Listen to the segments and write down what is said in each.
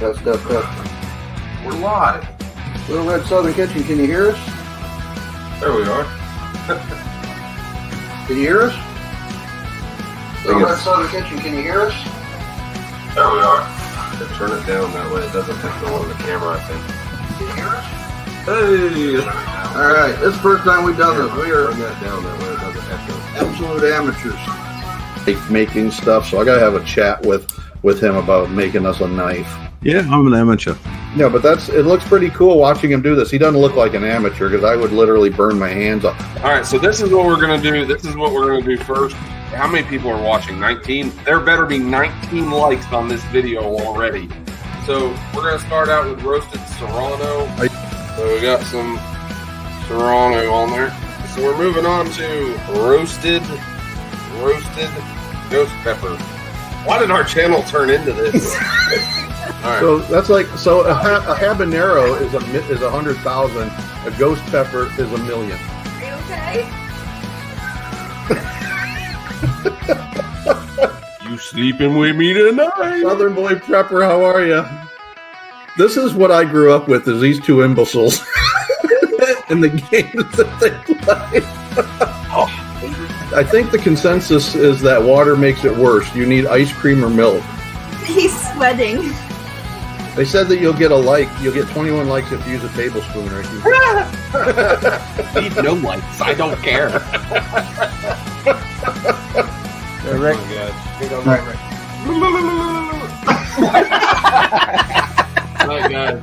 Test. We're live. Little Red Southern Kitchen, can you hear us? There we are. Can you hear us? Little Red Southern Kitchen, can you hear us? There we are. Turn it down that way. It doesn't pick the one on the camera, I think. Can you hear us? Hey! All right, this is the first time we've done this. We are Turn that down that way. It doesn't echo. absolute amateurs. Making stuff, so I gotta have a chat with him about making us a knife. Yeah, I'm an amateur. No, but it looks pretty cool watching him do this. He doesn't look like an amateur because I would literally burn my hands off. All right, so this is what we're going to do. This is what we're going to do first. How many people are watching? 19? There better be 19 likes on this video already. So we're going to start out with roasted serrano. So we got some serrano on there. So we're moving on to roasted ghost pepper. Why did our channel turn into this? All right. So that's like a habanero is 100,000. A ghost pepper is 1 million. Are you okay? You sleeping with me tonight? Southern Boy Prepper, how are you? This is what I grew up with: is these two imbeciles and the games that they play. I think the consensus is that water makes it worse. You need ice cream or milk. He's sweating. They said that you'll get 21 likes if you use a tablespoon or if you... Need no likes. I don't care. Rick. Night, guys.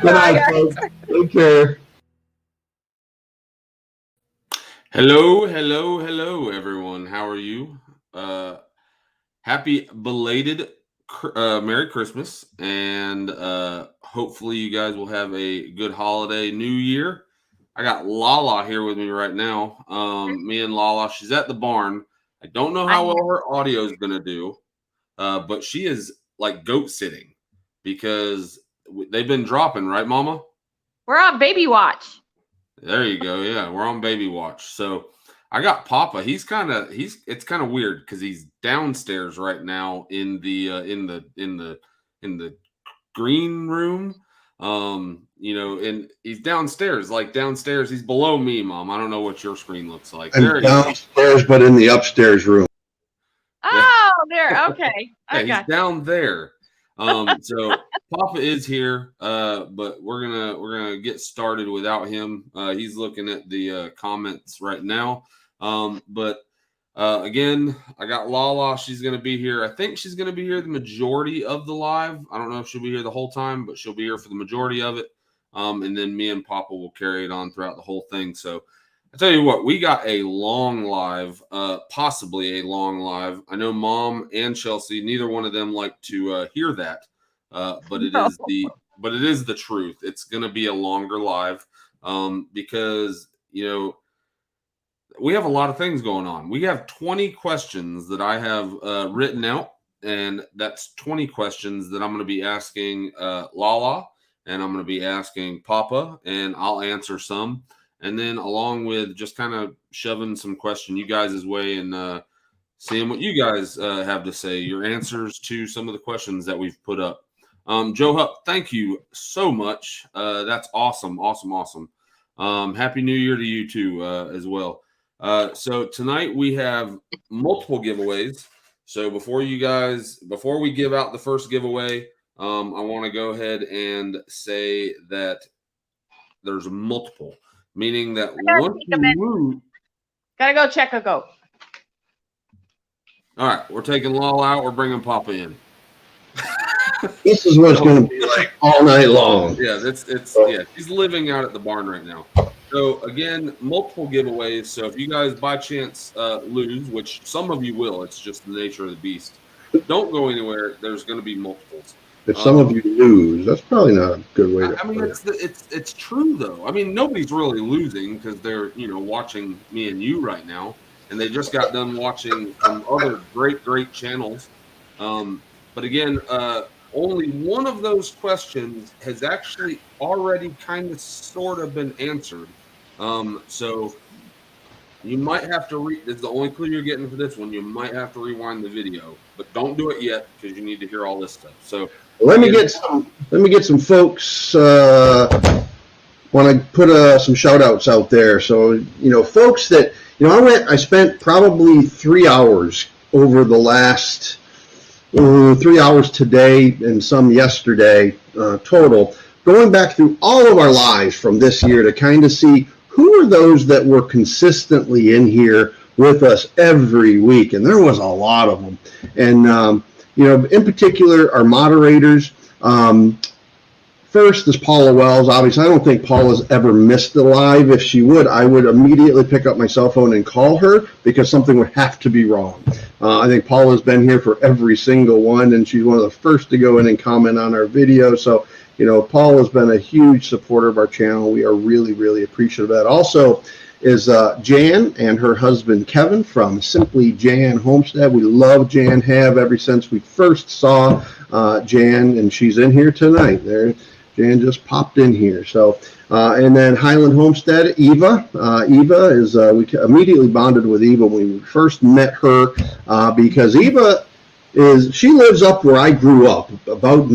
Good night, folks. Take care. Hello, everyone. How are you? Happy belated Merry Christmas, and hopefully you guys will have a good holiday New Year. I got LaLa here with me right now. Me and LaLa, she's at the barn. I don't know how well her audio is going to do, but she is like goat sitting because they've been dropping, right, Mama? We're on baby watch. There you go. Yeah, we're on baby watch. So I got Papa. It's kind of weird because he's downstairs right now in the green room. And he's downstairs. He's below me, Mom. I don't know what your screen looks like. I'm downstairs, but in the upstairs room. Oh, there. Okay. Yeah, he's down there. So Papa is here, but we're gonna get started without him. He's looking at the comments right now. Again, I got LaLa. She's gonna be here. I think she's gonna be here the majority of the live. I don't know if she'll be here the whole time, but she'll be here for the majority of it. And then me and Papa will carry it on throughout the whole thing. So I tell you what, we got a long live, possibly a long live. I know Mom and Chelsea, neither one of them like to hear that, but it is the truth. It's going to be a longer live because we have a lot of things going on. We have 20 questions that I have written out, and that's 20 questions that I'm going to be asking LaLa, and I'm going to be asking Papa, and I'll answer some. And then along with just kind of shoving some question you guys' way and seeing what you guys have to say, your answers to some of the questions that we've put up. Joe Hupp, thank you so much. That's awesome. Happy New Year to you too as well. So tonight we have multiple giveaways. So before we give out the first giveaway, I want to go ahead and say that there's multiple. Meaning that once you move, gotta go check a goat. All right, we're taking LaLa out. We're bringing Papa in. This is what it's going to be like all night long. Yeah, he's living out at the barn right now. So again, multiple giveaways. So if you guys by chance lose, which some of you will, it's just the nature of the beast. Don't go anywhere. There's going to be multiples. If some of you lose, that's probably not a good way to. I mean, it's true though. I mean, nobody's really losing because they're watching me and you right now, and they just got done watching some other great channels. But again, only one of those questions has actually already kind of sort of been answered. So you might have to this is the only clue you're getting for this one. You might have to rewind the video, but don't do it yet because you need to hear all this stuff. So Let me get some folks. Want to put some shout outs out there. So, folks that, I spent probably 3 hours over the last 3 hours today and some yesterday total, going back through all of our lives from this year to kind of see who are those that were consistently in here with us every week. And there was a lot of them. And, in particular, our moderators. First is Paula Wells. Obviously, I don't think Paula's ever missed a live. If she would, I would immediately pick up my cell phone and call her because something would have to be wrong. I think Paula's been here for every single one, and she's one of the first to go in and comment on our video. So, Paula's been a huge supporter of our channel. We are really, really appreciative of that. Also is Jan and her husband Kevin from Simply Jan Homestead. We love Jan, have ever since we first saw Jan, and she's in here tonight. Jan just popped in here. So, and then Highland Homestead, Eva. Eva is, we immediately bonded with Eva when we first met her because Eva she lives up where I grew up, about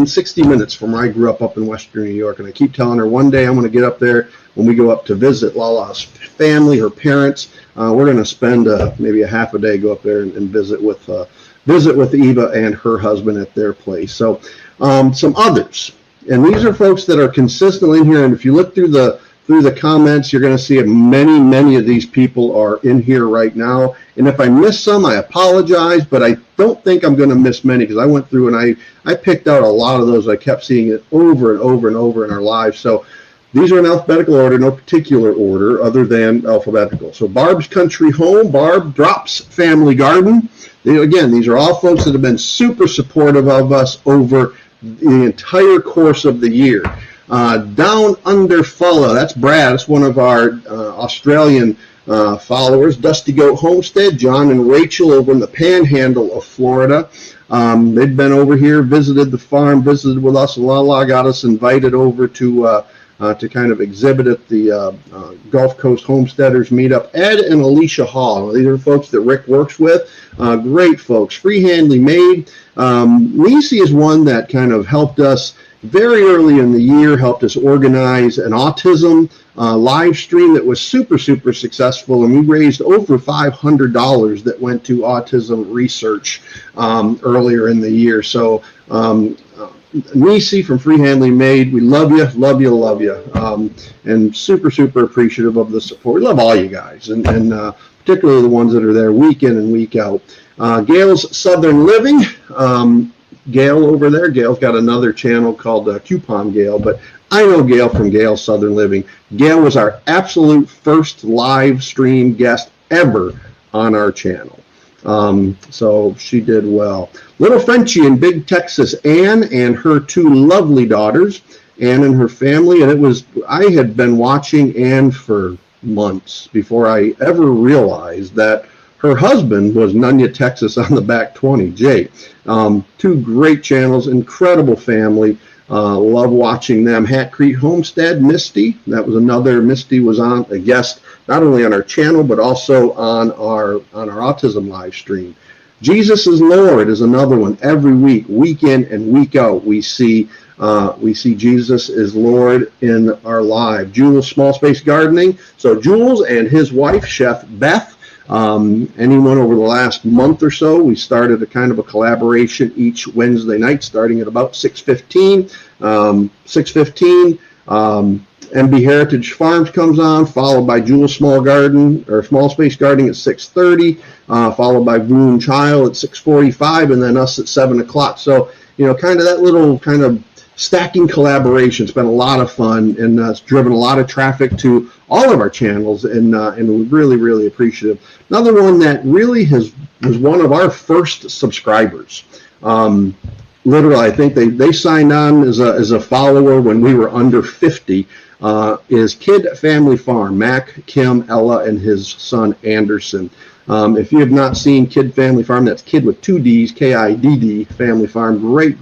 60 minutes from where I grew up in Western New York. And I keep telling her one day I'm going to get up there when we go up to visit LaLa's family, her parents. We're going to spend maybe a half a day, go up there and visit with Eva and her husband at their place. So some others. And these are folks that are consistently in here. And if you look through the comments, you're going to see many of these people are in here right now. And if I miss some, I apologize, but I don't think I'm going to miss many because I went through and I picked out a lot of those. I kept seeing it over and over and over in our lives. So these are in alphabetical order, no particular order other than alphabetical. So Barb's Country Home, Barb Drops Family Garden. Again, these are all folks that have been super supportive of us over the entire course of the year. Down Under Fella, that's Brad. That's one of our Australian followers. Dusty Goat Homestead, John and Rachel over in the Panhandle of Florida. They've been over here, visited the farm, visited with us. LaLa got us invited over to kind of exhibit at the Gulf Coast Homesteaders meetup. Ed and Alicia Hall. These are folks that Rick works with. Great folks. Freehandly Made. Nisi is one that kind of helped us very early in the year, helped us organize an autism live stream that was super successful, and we raised over $500 that went to autism research earlier in the year. So Nisi from Freehandly Made, we love you, and super appreciative of the support. We love all you guys, and particularly the ones that are there week in and week out. Gail's Southern Living. Gail over there. Gail's got another channel called Coupon Gail, but I know Gail from Gail's Southern Living. Gail was our absolute first live stream guest ever on our channel. So she did well. Little Frenchie in Big Texas, Ann and her two lovely daughters, Ann and her family. And I had been watching Ann for months before I ever realized that her husband was Nunya, Texas on the back 20, Jay. Two great channels, incredible family. Love watching them. Hat Creek Homestead, Misty. That was another. Misty was on a guest not only on our channel but also on our autism live stream. Jesus is Lord is another one. Every week in and week out, we see Jesus is Lord in our life. Jules Small Space Gardening. So Jules and his wife, Chef Beth. Anyone over the last month or so, we started a kind of a collaboration each Wednesday night, starting at about 6:15. 6:15, MB Heritage Farms comes on, followed by Jewel Small Space Gardening at 6:30, followed by Moon Child at 6:45, and then us at 7 o'clock. So, kind of that little kind of stacking collaboration. It's been a lot of fun, and it's driven a lot of traffic to all of our channels, and we're really appreciative. Another one that really was one of our first subscribers. Literally, I think they signed on as a follower when we were under 50. Is Kid Family Farm, Mac, Kim, Ella, and his son Anderson. If you have not seen Kid Family Farm, that's Kid with 2 D's, Kidd Family Farm. Great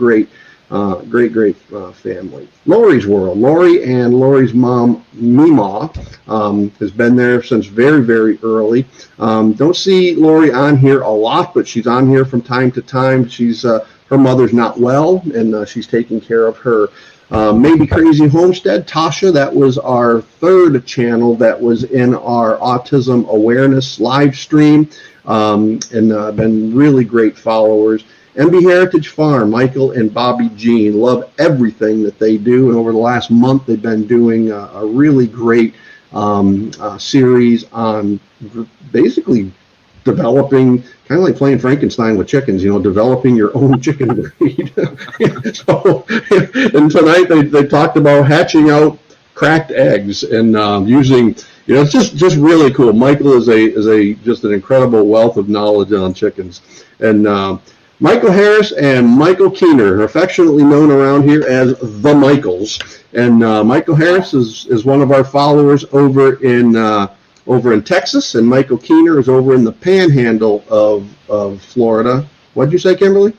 family. Lori's World. Lori and Lori's mom, Mima, has been there since very early. Don't see Lori on here a lot, but she's on here from time to time. She's her mother's not well, and she's taking care of her. Maybe Crazy Homestead, Tasha, that was our third channel that was in our autism awareness live stream, and been really great followers. MB Heritage Farm, Michael and Bobby Jean, love everything that they do, and over the last month they've been doing a really great series on basically developing, kind of like playing Frankenstein with chickens, developing your own chicken breed. So, and tonight they talked about hatching out cracked eggs and using, it's just really cool. Michael is just an incredible wealth of knowledge on chickens. And Michael Harris and Michael Keener, affectionately known around here as the Michaels. And Michael Harris is one of our followers over in Texas, and Michael Keener is over in the panhandle of Florida. What'd you say, Kimberly?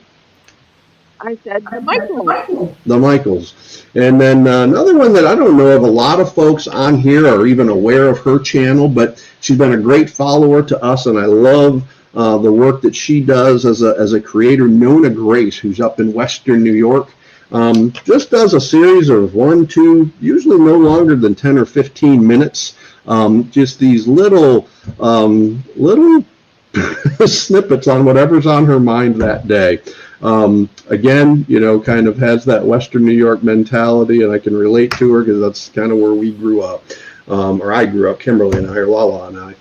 I said the Michaels. The Michaels. And then another one that I don't know of a lot of folks on here are even aware of her channel, but she's been a great follower to us, and I love the work that she does as a creator, Nona Grace, who's up in Western New York. Just does a series of 1, 2, usually no longer than 10 or 15 minutes. Just these little snippets on whatever's on her mind that day. Again, kind of has that Western New York mentality, and I can relate to her because that's kind of where we grew up, or I grew up, Kimberly and I, or LaLa and I.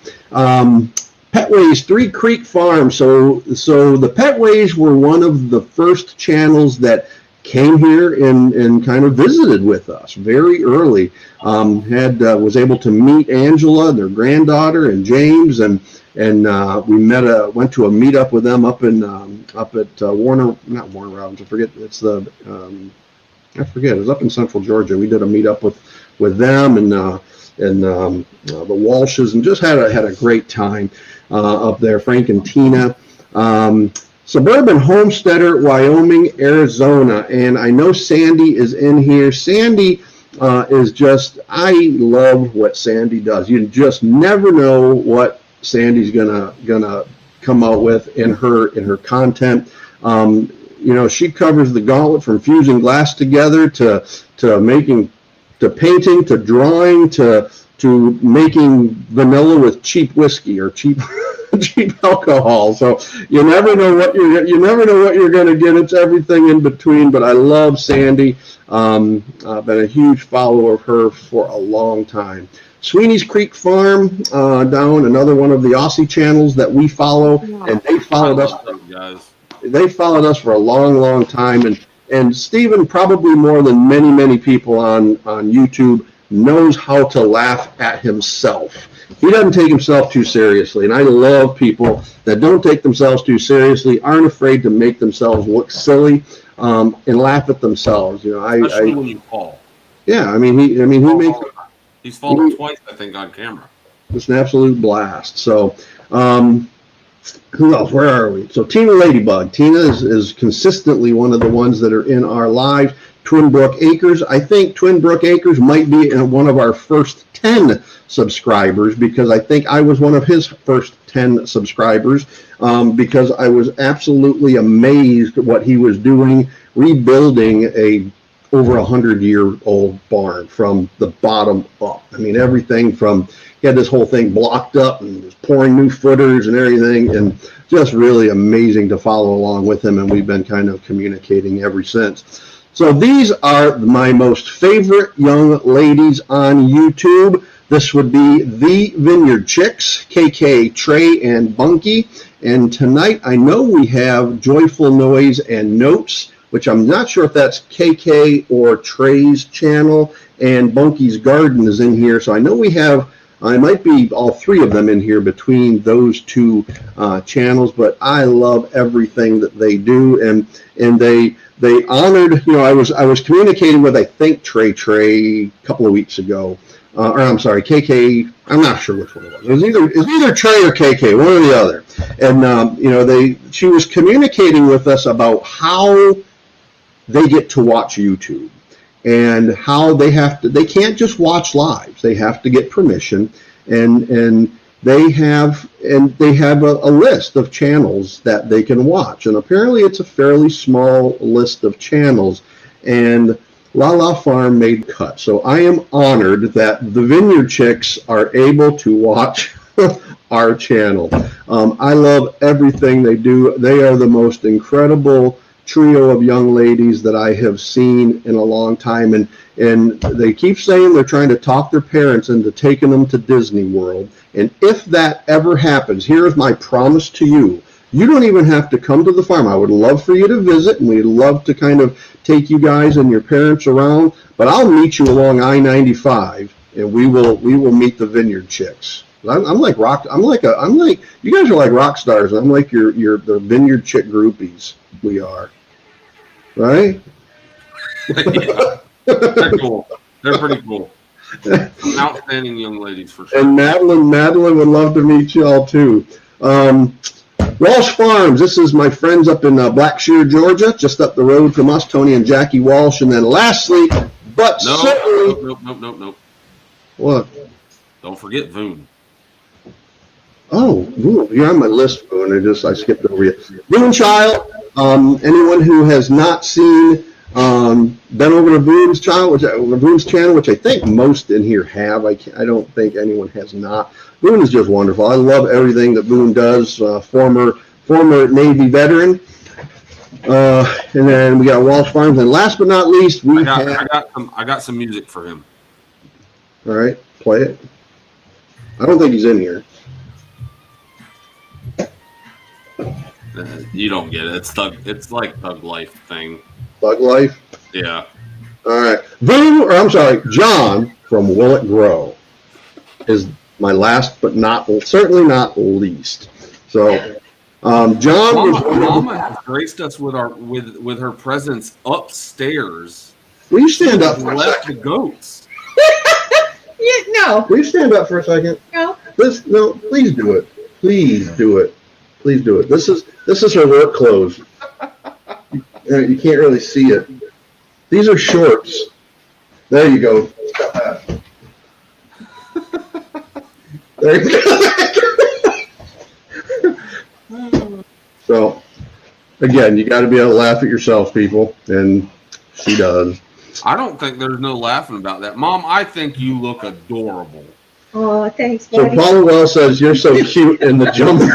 Petways, Three Creek Farm. So the Petways were one of the first channels that came here and kind of visited with us very early. Was able to meet Angela, their granddaughter, and James, and we went to a meetup with them up at not Warner Robins. I forget. It's it was up in Central Georgia. We did a meetup with them and the Walshes, and just had a great time up there. Frank and Tina. Suburban Homesteader, Wyoming, Arizona. And I know Sandy is in here. Sandy is just, I love what Sandy does. You just never know what Sandy's gonna come out with in her content. She covers the gauntlet from fusing glass together to making, to painting, to drawing, to making vanilla with cheap whiskey or cheap alcohol. So you never know what you're going to get. It's everything in between. But I love Sandy. Been a huge follower of her for a long time. Sweeney's Creek Farm down, another one of the Aussie channels that we follow, and they followed us. They followed us for a long time, and Stephen, probably more than many people on YouTube, knows how to laugh at himself. He doesn't take himself too seriously, and I love people that don't take themselves too seriously, aren't afraid to make themselves look silly, and laugh at themselves. Especially when you fall. Yeah, he makes. He's fallen twice, I think, on camera. It's an absolute blast. So, who else? Where are we? So Tina Ladybug. Tina is consistently one of the ones that are in our live. Twin Brook Acres. I think Twin Brook Acres might be one of our first 10 subscribers, because I think I was one of his first 10 subscribers, because I was absolutely amazed at what he was doing, rebuilding a over 100-year-old barn from the bottom up. Everything from, he had this whole thing blocked up and was pouring new footers and everything, and just really amazing to follow along with him, and we've been kind of communicating ever since. So these are my most favorite young ladies on YouTube. This would be the Vineyard Chicks, KK, Trey, and Bunky. And tonight I know we have Joyful Noise and Notes, which I'm not sure if that's KK or Trey's channel, and Bunky's Garden is in here. So I know we have, I might be all three of them in here between those two channels, but I love everything that they do, and they honored, I was communicating with, I think, Trey a couple of weeks ago, or I'm sorry, KK, I'm not sure which one it was. It was either Trey or KK, one or the other. And she was communicating with us about how they get to watch YouTube, and how they can't just watch live. They have to get permission, and they have a list of channels that they can watch, and apparently it's a fairly small list of channels, and LaLa Farm made cut. So I am honored that the Vineyard Chicks are able to watch our channel. I love everything they do. They are the most incredible trio of young ladies that I have seen in a long time, and they keep saying they're trying to talk their parents into taking them to Disney World. And if that ever happens, here is my promise to you. You don't even have to come to the farm. I would love for you to visit, and we'd love to kind of take you guys and your parents around, but I'll meet you along I-95, and we will meet the Vineyard Chicks. I'm like you guys are like rock stars. I'm like the Vineyard Chick groupies. We are, right? Yeah, they're cool. They're pretty cool. Outstanding young ladies for sure. And Madeline would love to meet you all too. Walsh Farms. This is my friends up in Blackshear, Georgia, just up the road from us, Tony and Jackie Walsh. And then lastly, but certainly, Nope. What? Don't forget Voon. Oh, Voon, you're on my list, Voon. I skipped over you. Voon Child. Anyone who has not seen, been over to Voon's channel, which I think most in here have. I don't think anyone has not. Voon is just wonderful. I love everything that Voon does. Former Navy veteran. And then we got Walsh Farms, and last but not least, I got some music for him. All right, play it. I don't think he's in here. You don't get it. It's like Thug Life thing. Thug Life? Yeah. All right. John from Will It Grow is my last, but certainly not least. So, John. Mama has graced us with her presence upstairs. Will you stand up for a Left second? the goats. No. Will you stand up for a second? No. Please do it. Please do it. Please do it. This is her work clothes. You can't really see it. These are shorts. There you go. There you go. So, again, you got to be able to laugh at yourself, people, and she does. I don't think there's no laughing about that. Mom, I think you look adorable. Oh, thanks, So buddy. Paula Well says, you're so cute in the jumper.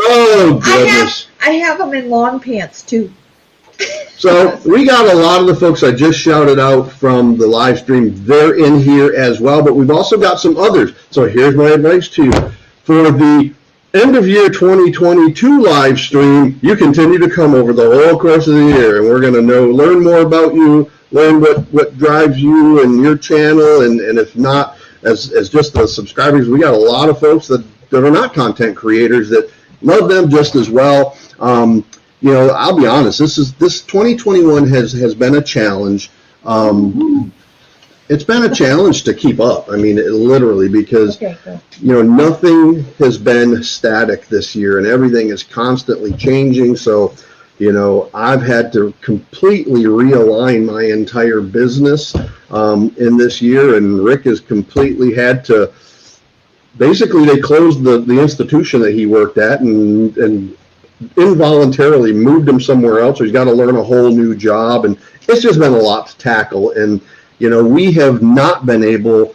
Oh, goodness. I have them in long pants, too. So we got a lot of the folks I just shouted out from the live stream. They're in here as well, but we've also got some others. So here's my advice to you. For the end of year 2022 live stream, you continue to come over the whole course of the year, and we're going to learn more about you, learn what drives you and your channel, and if not, as just the subscribers, we got a lot of folks that are not content creators that love them just as well. I'll be honest, this 2021 has been a challenge. It's been a challenge to keep up. I mean, literally, because nothing has been static this year, and everything is constantly changing. So, I've had to completely realign my entire business in this year, and Rick has completely had to. Basically, they closed the institution that he worked at, and involuntarily moved him somewhere else. So he's got to learn a whole new job, and it's just been a lot to tackle. And we have not been able,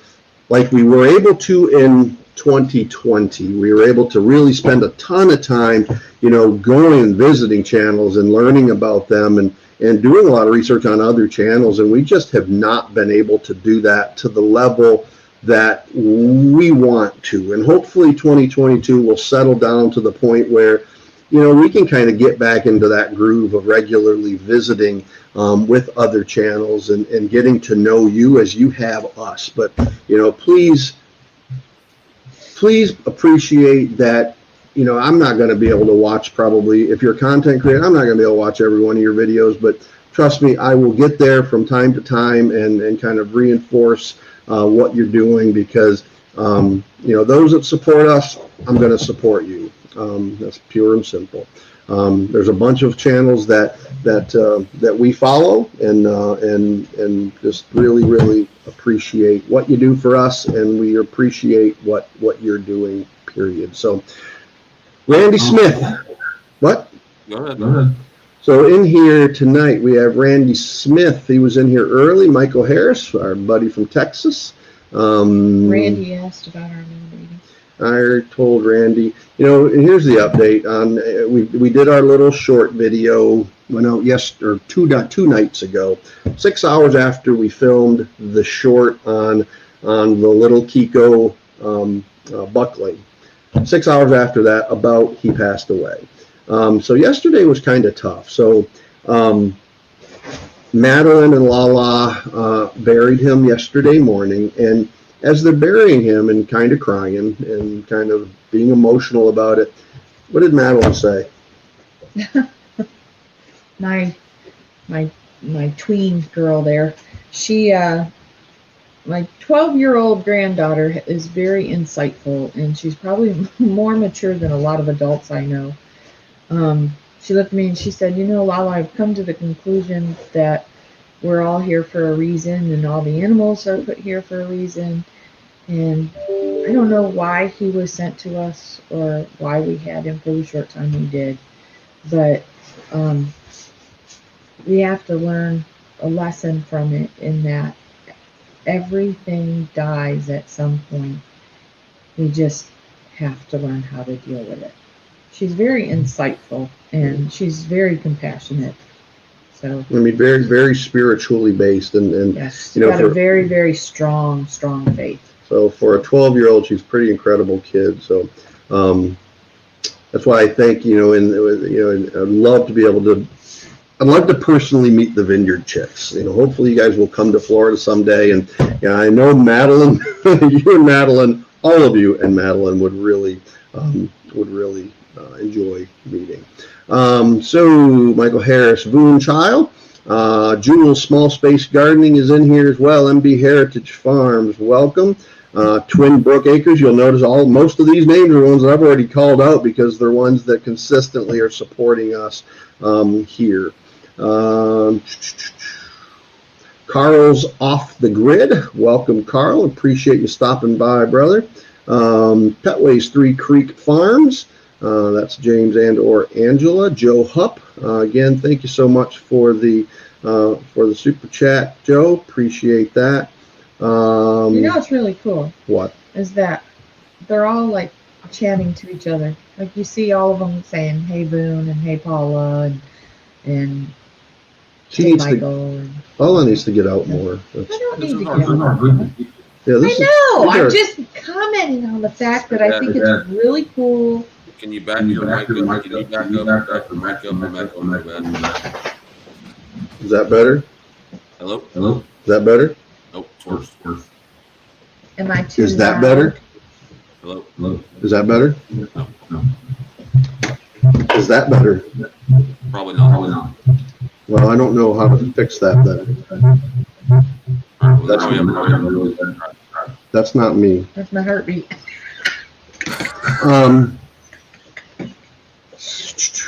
like we were able to in 2020. We were able to really spend a ton of time, going and visiting channels and learning about them, and doing a lot of research on other channels. And we just have not been able to do that to the level that we want to. And hopefully 2022 will settle down to the point where we can kind of get back into that groove of regularly visiting with other channels and getting to know you as you have us. But, please appreciate that, I'm not going to be able to watch probably, if you're a content creator, I'm not going to be able to watch every one of your videos, but trust me, I will get there from time to time and kind of reinforce what you're doing, because, those that support us, I'm going to support you. That's pure and simple. There's a bunch of channels that we follow and just really appreciate what you do for us, and we appreciate what you're doing, period. So, Randy Smith, what? Go ahead. So in here tonight, we have Randy Smith. He was in here early. Michael Harris, our buddy from Texas. Randy asked about our new meeting. I told Randy, and here's the update on. We did our little short video. Went out two nights ago, 6 hours after we filmed the short on the little Kiko buckling. 6 hours after that, about he passed away. So yesterday was kind of tough. So Madeline and LaLa buried him yesterday morning, and as they're burying him and kind of crying and kind of being emotional about it, what did Madeline say? My tween girl there, she my 12-year-old granddaughter is very insightful, and she's probably more mature than a lot of adults I know. She looked at me and she said, LaLa, I've come to the conclusion that we're all here for a reason, and all the animals are put here for a reason. And I don't know why he was sent to us or why we had him for the short time we did, but we have to learn a lesson from it, in that everything dies at some point. We just have to learn how to deal with it. She's very insightful, and she's very compassionate. So very, very spiritually based, and yes, got a very, very strong faith. So for a 12-year-old, she's a pretty incredible kid. So that's why I think I'd love to be able to. I'd love to personally meet the Vineyard Chicks. Hopefully you guys will come to Florida someday. And I know Madeline, you and Madeline, all of you and Madeline would really enjoy meeting. So Michael Harris, Boone Child, Jules Small Space Gardening is in here as well. MB Heritage Farms, welcome. Twin Brook Acres, you'll notice most of these names are ones that I've already called out because they're ones that consistently are supporting us here. Carl's Off the Grid, welcome Carl, appreciate you stopping by, brother. Petways 3 Creek Farms, that's James and or Angela. Joe Hupp, again, thank you so much for the super chat, Joe, appreciate that. What's really cool? What? Is that they're all like chatting to each other. Like you see all of them saying, "Hey Boone" and "Hey Paula" and she hey needs Michael. Paula needs to get out more. I don't need to get out. Yeah, I'm just commenting on the fact that I think it's really cool. Can you back your mic up? Can you back up? Back up. Is that better? Hello? Is that better? Nope, it's worse. Am I too Is that loud? better? Hello? Is that better? No. Is that better? Probably not. Well, I don't know how to fix that then. That's not me. That's my heartbeat.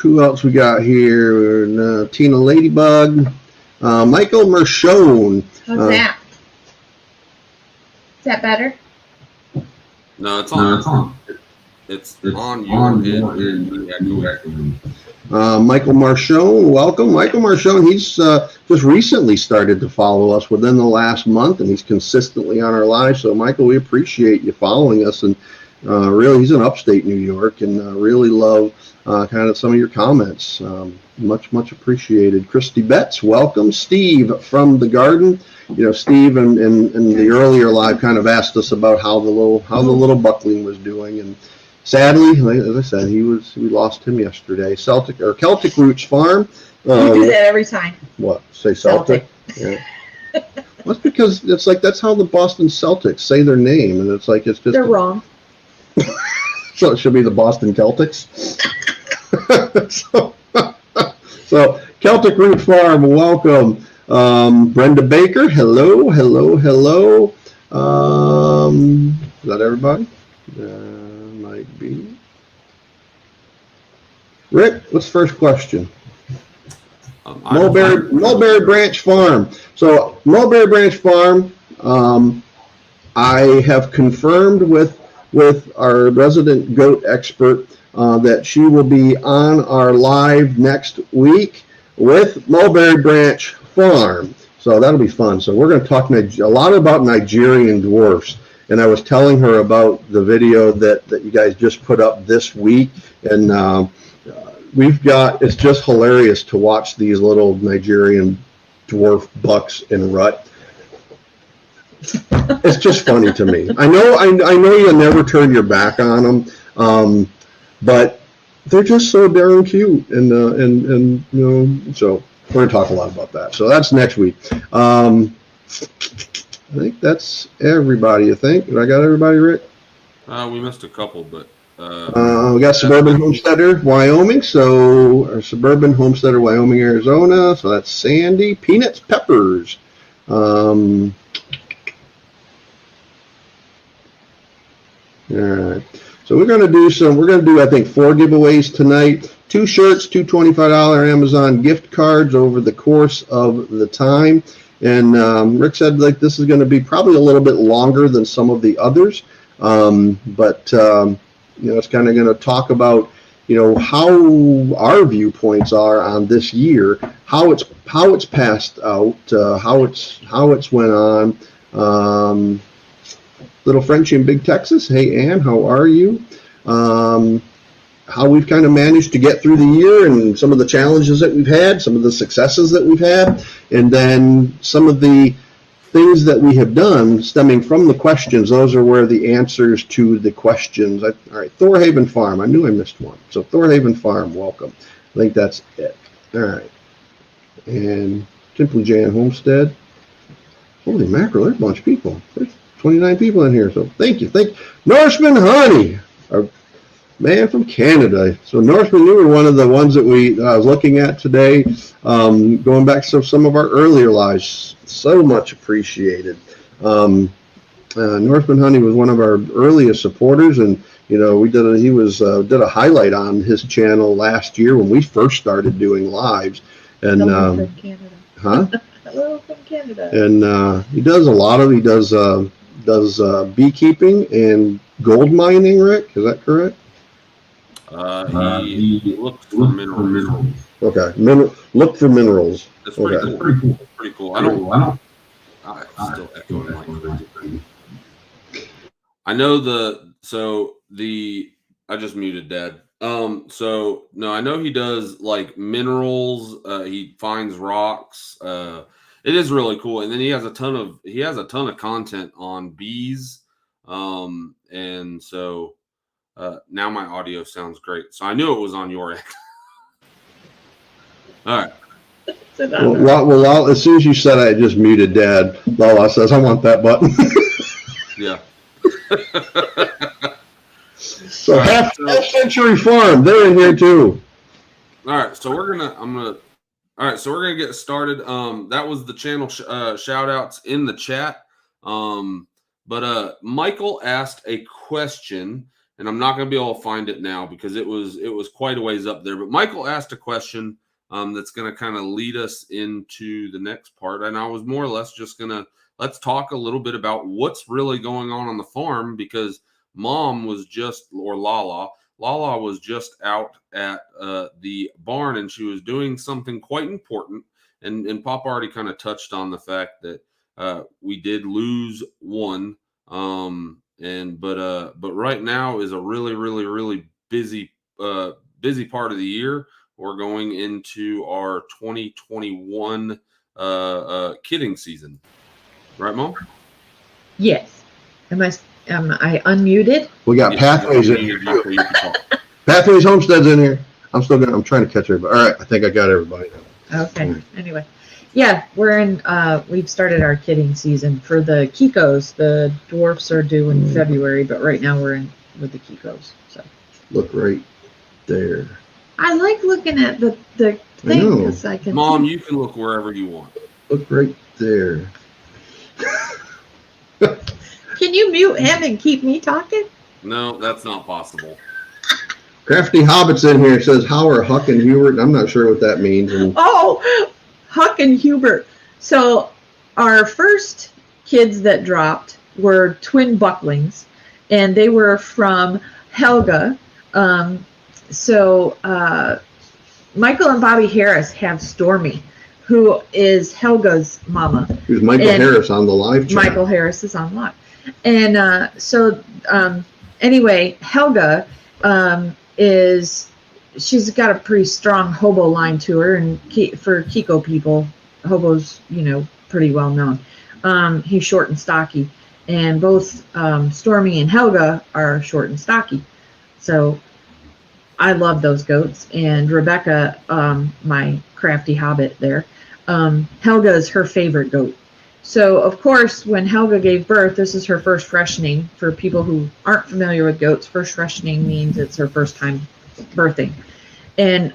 Who else we got here? Tina Ladybug. Michael Mershone. How's that? Is that better? No, it's on. It's on your end. Michael Marchone, welcome. Michael Marchone, he's just recently started to follow us within the last month, and he's consistently on our live. So, Michael, we appreciate you following us. And really, he's in upstate New York, and really love kind of some of your comments. Much appreciated. Christy Betts, welcome. Steve from the garden. Steve in the earlier live kind of asked us about how the little buckling was doing, and sadly, as I said, we lost him yesterday. Celtic Roots Farm. You do that every time. What? Say Celtic? Yeah. Well, that's because it's like that's how the Boston Celtics say their name, and it's just they're wrong. So it should be the Boston Celtics. so Celtic Root Farm, welcome. Brenda Baker, hello. Is that everybody? Might be. Rick, what's the first question? Mulberry Branch Farm. So Mulberry Branch Farm, I have confirmed with our resident goat expert that she will be on our live next week with Mulberry Branch Farm. So that'll be fun. So we're going to talk a lot about Nigerian dwarfs. And I was telling her about the video that you guys just put up this week. And it's just hilarious to watch these little Nigerian dwarf bucks in rut. It's just funny to me. I know you'll never turn your back on them, but they're just so darn cute, and so we're gonna talk a lot about that. So that's next week. I think that's everybody. Did I got everybody, Rick? We missed a couple, but we got Suburban Homesteader, Wyoming. So our Suburban Homesteader, Wyoming, Arizona. So that's Sandy. Peanuts, Peppers. All right. So we're going to do, I think, 4 giveaways tonight. 2 shirts, 2 $25 Amazon gift cards over the course of the time. And Rick said this is going to be probably a little bit longer than some of the others. But it's kind of going to talk about, how our viewpoints are on this year, how it's passed out, how it's went on. Little Frenchie in Big Texas. Hey, Ann, how are you? How we've kind of managed to get through the year and some of the challenges that we've had, some of the successes that we've had, and then some of the things that we have done stemming from the questions. Those are where the answers to the questions. All right, Thorhaven Farm. I knew I missed one. So Thorhaven Farm, welcome. I think that's it. All right. And Simply Jan Homestead. Holy mackerel, there's a bunch of people. There's 29 people in here, so thank you. Norseman Honey, our man from Canada. So Norseman, you were one of the ones that I was looking at today, going back to some of our earlier lives. So much appreciated. Norseman Honey was one of our earliest supporters, and he did a highlight on his channel last year when we first started doing lives. And Hello from Canada. Huh? Hello from Canada. And he does beekeeping and gold mining, Rick? Is that correct? He looks for minerals. Okay, look for minerals. That's pretty cool. I'm still echoing like crazy. I know I just muted Dad. I know he does like minerals. He finds rocks. It is really cool, and then he has a ton of content on bees, and so now my audio sounds great. So I knew it was on your end. All right. Well, as soon as you said I just muted Dad, LaLa says I want that button. Yeah. So half Century Farm, they're in here too. All right, so we're gonna get started. That was the channel shout outs in the chat. But Michael asked a question, and I'm not gonna be able to find it now because it was quite a ways up there. But Michael asked a question that's gonna kind of lead us into the next part, and I was more or less just let's talk a little bit about what's really going on the farm, because Mom was LaLa was just out at the barn, and she was doing something quite important. And Pop already kind of touched on the fact that we did lose one. But right now is a really, really, really busy part of the year. We're going into our 2021 kidding season. Right, Mom? Yes. Am I unmuted? We got Pathways in here. Pathways Homestead's in here. I'm trying to catch everybody. All right, I think I got everybody now. Okay. Right. Anyway, yeah, we've started our kidding season for the Kikos. The dwarfs are due in February, but right now we're in with the Kikos. So look right there. I like looking at the thing because I can. Mom, you can look wherever you want. Look right there. Can you mute him and keep me talking? No, that's not possible. Crafty Hobbit's in here. Says, how are Huck and Hubert? I'm not sure what that means. Oh, Huck and Hubert. So our first kids that dropped were twin bucklings, and they were from Helga. Michael and Bobby Harris have Stormy, who is Helga's mama. Who's Michael Harris on the live chat? Michael Harris is on live. And anyway, Helga she's got a pretty strong hobo line to her, and for Kiko people, hobo's, pretty well known. He's short and stocky, and both Stormy and Helga are short and stocky. So I love those goats. And Rebecca, my crafty hobbit there, Helga is her favorite goat. So, of course, when Helga gave birth, this is her first freshening. For people who aren't familiar with goats, first freshening means it's her first time birthing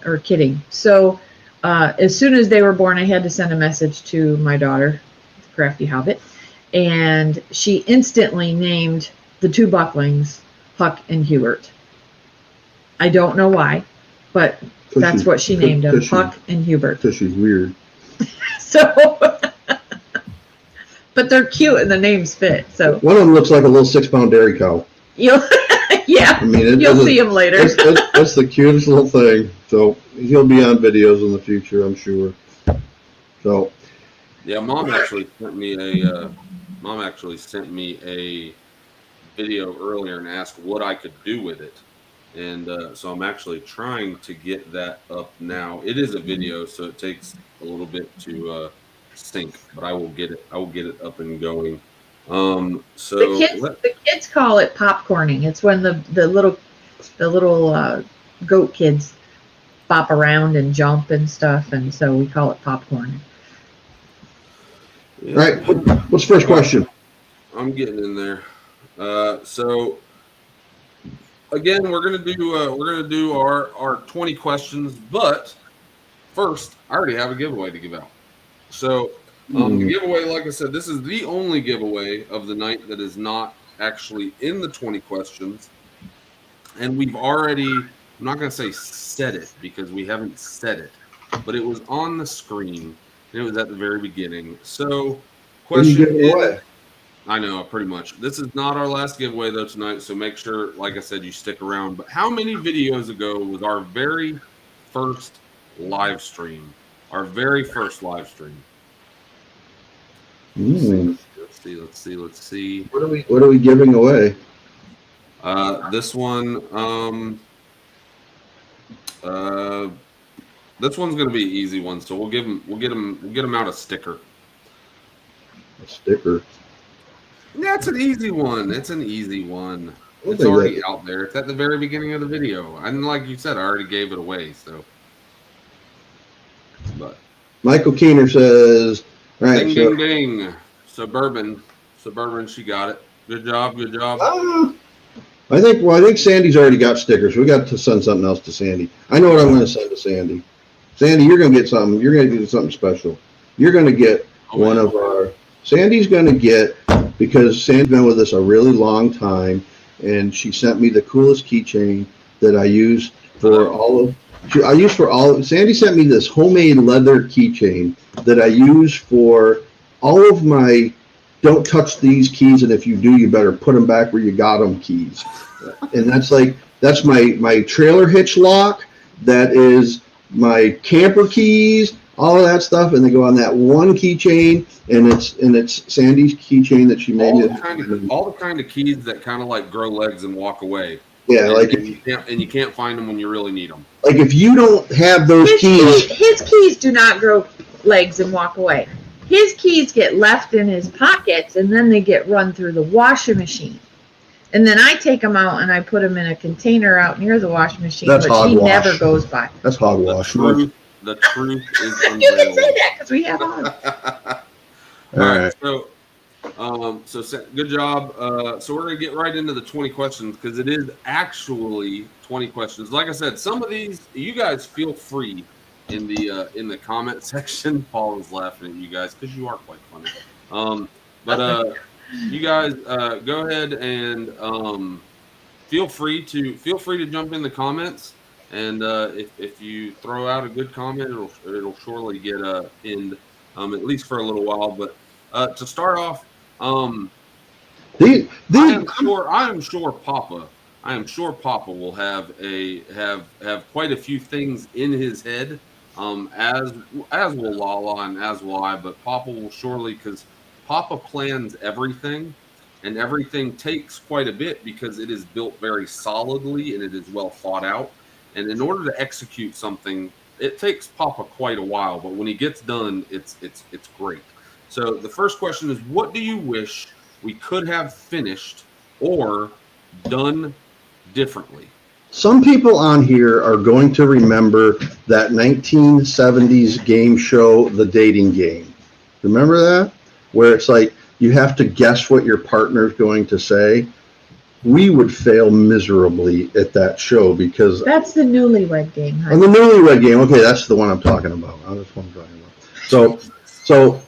or kidding. So, as soon as they were born, I had to send a message to my daughter, the crafty hobbit, and she instantly named the two bucklings Huck and Hubert. I don't know why, but that's what she named them, Huck and Hubert. Because she's weird. So, but they're cute and the names fit. So one of them looks like a little 6-pound dairy cow. Yeah, I mean, you'll see him later. That's the cutest little thing. So he'll be on videos in the future, I'm sure. So, yeah, Mom actually sent me a video earlier and asked what I could do with it. And so I'm actually trying to get that up now. It is a video, so it takes a little bit to sync, but I will get it up and going. So the kids call it popcorning. It's when the little goat kids bop around and jump and stuff, and so we call it popcorn. Yeah. All right, what's the first question? I'm getting in there. So again, we're gonna do our 20 questions, but first, I already have a giveaway to give out. So the giveaway, like I said, this is the only giveaway of the night that is not actually in the 20 questions, and we've already, I'm not gonna say said it because we haven't said it, but it was on the screen and it was at the very beginning. So question is, I know, pretty much. This is not our last giveaway, though, tonight, so make sure, like I said, you stick around. But how many videos ago was our very first live stream? Our very first live stream. Let's see. What are we giving away? This one, this one's going to be an easy one, so we'll get them out a sticker. A sticker. That's an easy one. It's an easy one. It's already out there. It's at the very beginning of the video. And like you said, I already gave it away. So, but Michael Keener says, all right, ding, ding, ding. Suburban, she got it. Good job. I think Sandy's already got stickers. We got to send something else to Sandy. I know what I'm going to send to Sandy. Sandy, you're going to get something. You're going to get something special. You're going to get one of our. Sandy's going to get, because Sandy's been with us a really long time, and she sent me the coolest keychain that I use for Sandy sent me this homemade leather keychain that I use for all of my don't touch these keys, and if you do, you better put them back where you got them keys. And that's my trailer hitch lock, that is my camper keys, all of that stuff, and they go on that one keychain, and it's Sandy's keychain that she made. All the kind of keys that kind of like grow legs and walk away. Yeah, and you can't find them when you really need them. Like if you don't have those keys, his keys do not grow legs and walk away. His keys get left in his pockets, and then they get run through the washing machine. And then I take them out and I put them in a container out near the washing machine, which he never goes by. That's hogwash. The truth is unveiled. You can say that because we have on. All right. So good job. So we're gonna get right into the 20 questions, because it is actually 20 questions. Like I said, some of these you guys feel free in the comment section. Paul is laughing at you guys because you are quite funny. But you guys go ahead and feel free to jump in the comments. And if you throw out a good comment, it'll surely get pinned, at least for a little while. But to start off, The I am sure Papa will have quite a few things in his head. As will Lala and as will I, but Papa will surely, because Papa plans everything, and everything takes quite a bit because it is built very solidly and it is well thought out. And in order to execute something, it takes Papa quite a while, but when he gets done, it's great. So the first question is, what do you wish we could have finished or done differently? Some people on here are going to remember that 1970s game show, The Dating Game. Remember that? Where it's like you have to guess what your partner's going to say. We would fail miserably at that show because That's the newlywed game, on honey. the newlywed game. Okay, that's the one I'm talking about. That's what I'm talking about. So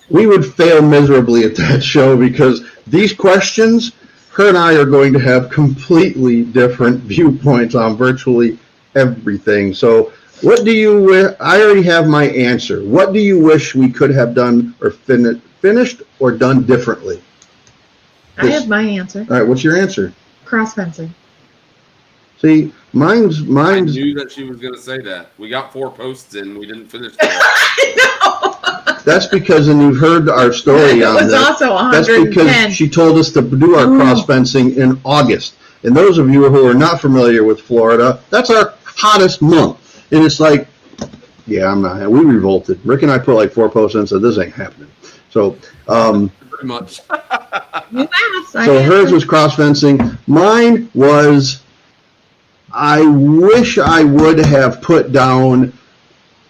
we would fail miserably at that show because these questions, her and I are going to have completely different viewpoints on virtually everything. So what do you, I already have my answer. What do you wish we could have done or finished or done differently? I have my answer. All right, what's your answer? Cross fencing. See, mine's. I knew that she was going to say that. We got 4 posts in, we didn't finish that. I know. That's because, and you've heard our story on It was this. also That's 110. because she told us to do our cross fencing in August. And those of you who are not familiar with Florida, that's our hottest month. And it's like, yeah, I'm not. We revolted. Rick and I put like 4 posts in and said, this ain't happening. So, Pretty much. You asked. so hers was cross fencing. Mine was, I wish I would have put down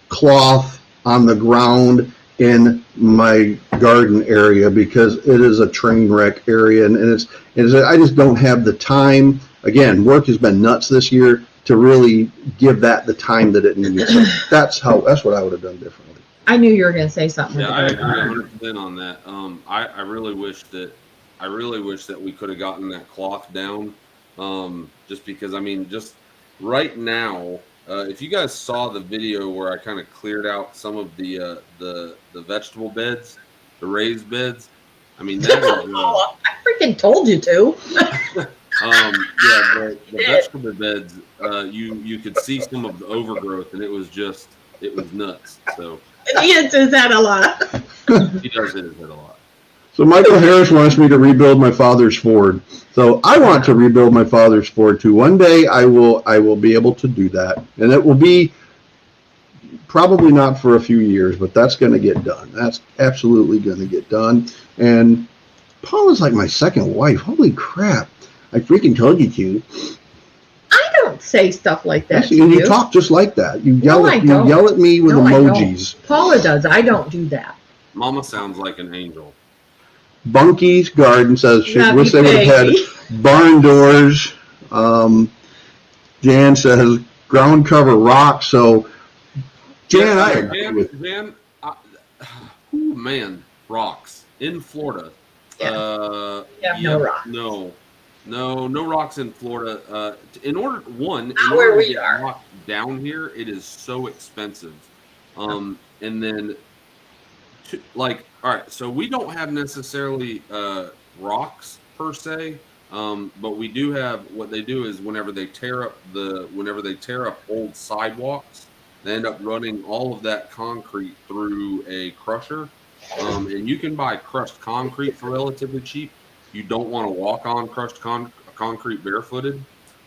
cloth on the ground in my garden area because it is a train wreck area, and I just don't have the time. Again, work has been nuts this year to really give that the time that it needs. So that's what I would have done differently. I knew you were going to say something. Yeah, I with agree that. 100% on that. I really wish that we could have gotten that cloth down. Just because, I mean, just right now, if you guys saw the video where I kind of cleared out some of the vegetable beds, the raised beds, I mean, that is, I freaking told you to. the vegetable beds, you could see some of the overgrowth, and it was nuts. So He hits his head a lot. he does hit his head a lot. So Michael Harris wants me to rebuild my father's Ford. So I want to rebuild my father's Ford too. One day I will be able to do that, and it will be probably not for a few years, but that's going to get done. That's absolutely going to get done. And Paula's like my second wife. Holy crap! I freaking told you to. I don't say stuff like that. Yes, you talk just like that. You yell at me with emojis. Paula does. I don't do that. Mama sounds like an angel. Bunky's Garden says she Love wish you, they would have baby. had barn doors. Jan says ground cover rocks. So, Jan, I agree with Jan, man, rocks in Florida. Yeah, no rocks. No rocks in Florida. In order where to we get are. rock down here, it is so expensive. And then, all right, so we don't have necessarily rocks per se, but we do have. What they do is whenever they tear up old sidewalks, they end up running all of that concrete through a crusher, and you can buy crushed concrete for relatively cheap. You don't want to walk on crushed concrete barefooted,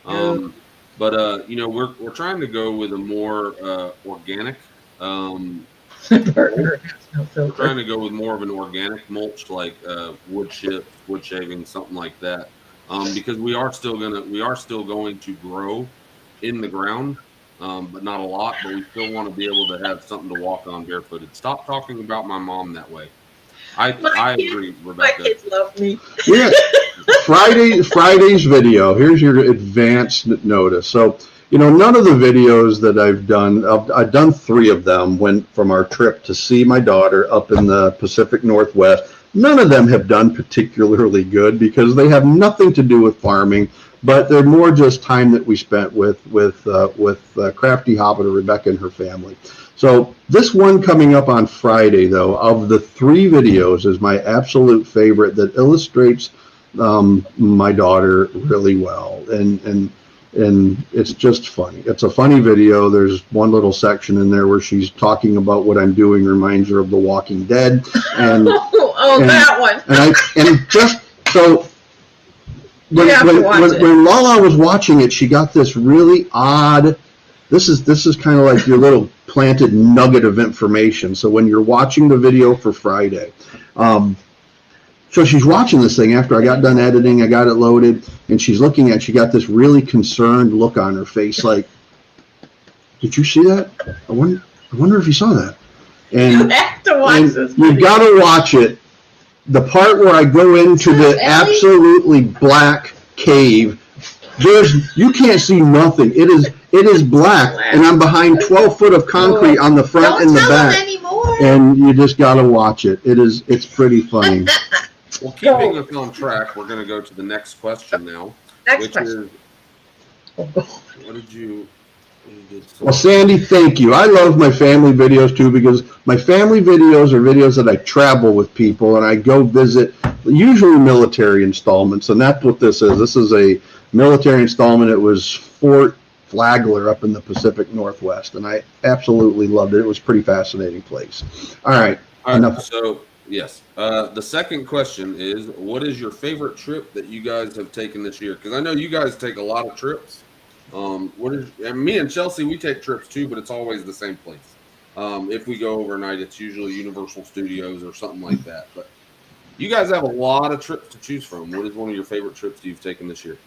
but we're trying to go with a more organic. We're trying to go with more of an organic mulch, like wood chips, wood shavings, something like that, because we are still going to grow in the ground, but not a lot. But we still want to be able to have something to walk on barefooted. Stop talking about my mom that way. I agree, Rebecca. My kids love me. Yeah. Friday's video. Here's your advanced notice. So, none of the videos that I've done 3 of them went from our trip to see my daughter up in the Pacific Northwest. None of them have done particularly good because they have nothing to do with farming, but they're more just time that we spent with Crafty Hobbit or Rebecca and her family. So this one coming up on Friday, though, of the 3 videos, is my absolute favorite that illustrates my daughter really well, and it's just funny. It's a funny video. There's one little section in there where she's talking about what I'm doing reminds her of The Walking Dead, and that one. and just so. When LaLa was watching it, she got this really odd. This is kind of like your little planted nugget of information. So when you're watching the video for Friday, so she's watching this thing after I got done editing, I got it loaded, and she's looking at. She got this really concerned look on her face, like, "Did you see that? I wonder if you saw that." And You have to watch this. You've got to watch it. The part where I go into the absolutely black cave, you can't see nothing. It is black, and I'm behind 12 foot of concrete on the front and the back. And you just got to watch it. It's pretty funny. Well, keeping us on track, we're going to go to the next question now. Next question. What did you? Well, Sandy, thank you. I love my family videos too, because my family videos are videos that I travel with people and I go visit, usually military installments, and that's what this is. This is a military installment. It was Fort Flagler up in the Pacific Northwest, and I absolutely loved it. It was a pretty fascinating place. All right. So, yes. The second question is, what is your favorite trip that you guys have taken this year? Because I know you guys take a lot of trips. Me and Chelsea, we take trips too, but it's always the same place. If we go overnight, it's usually Universal Studios or something like that. But you guys have a lot of trips to choose from. What is one of your favorite trips you've taken this year?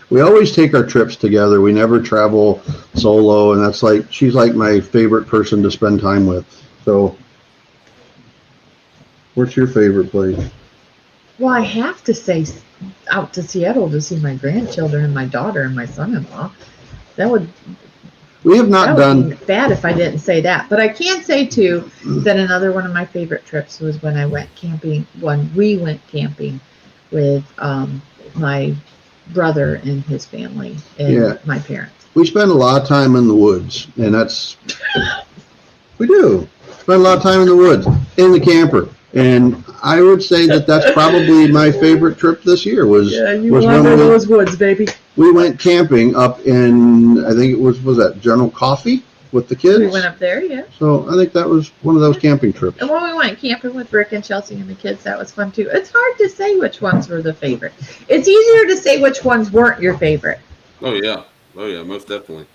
We always take our trips together. We never travel solo, and she's like my favorite person to spend time with. So, what's your favorite place? Well, I have to say out to Seattle to see my grandchildren and my daughter and my son-in-law. We have not done be bad if I didn't say that. But I can say too that another one of my favorite trips was when I went camping. When we went camping with my brother and his family and my parents. We spend a lot of time in the woods, and we do spend a lot of time in the woods, in the camper. And I would say that's probably my favorite trip this year was when those woods, baby. We went camping up in, I think it was that General Coffee with the kids? We went up there, yeah. So I think that was one of those camping trips. And when we went camping with Rick and Chelsea and the kids, that was fun too. It's hard to say which ones were the favorite. It's easier to say which ones weren't your favorite. Oh yeah, most definitely.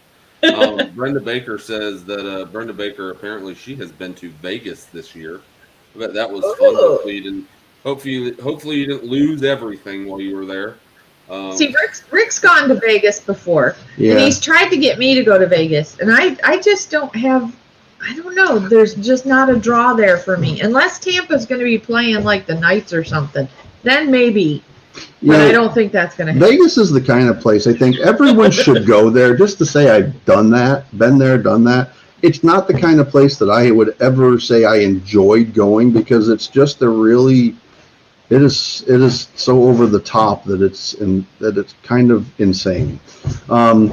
Brenda Baker says that Brenda Baker, apparently she has been to Vegas this year. I bet that was fun. Hopefully you didn't lose everything while you were there. See, Rick's gone to Vegas before, and he's tried to get me to go to Vegas, and I just don't have. I don't know. There's just not a draw there for me, unless Tampa's going to be playing like the Knights or something. Then maybe, but I don't think that's going to happen. Vegas is the kind of place I think everyone should go there just to say I've done that, been there, done that. It's not the kind of place that I would ever say I enjoyed going, because it's just it is so over the top that it's kind of insane. All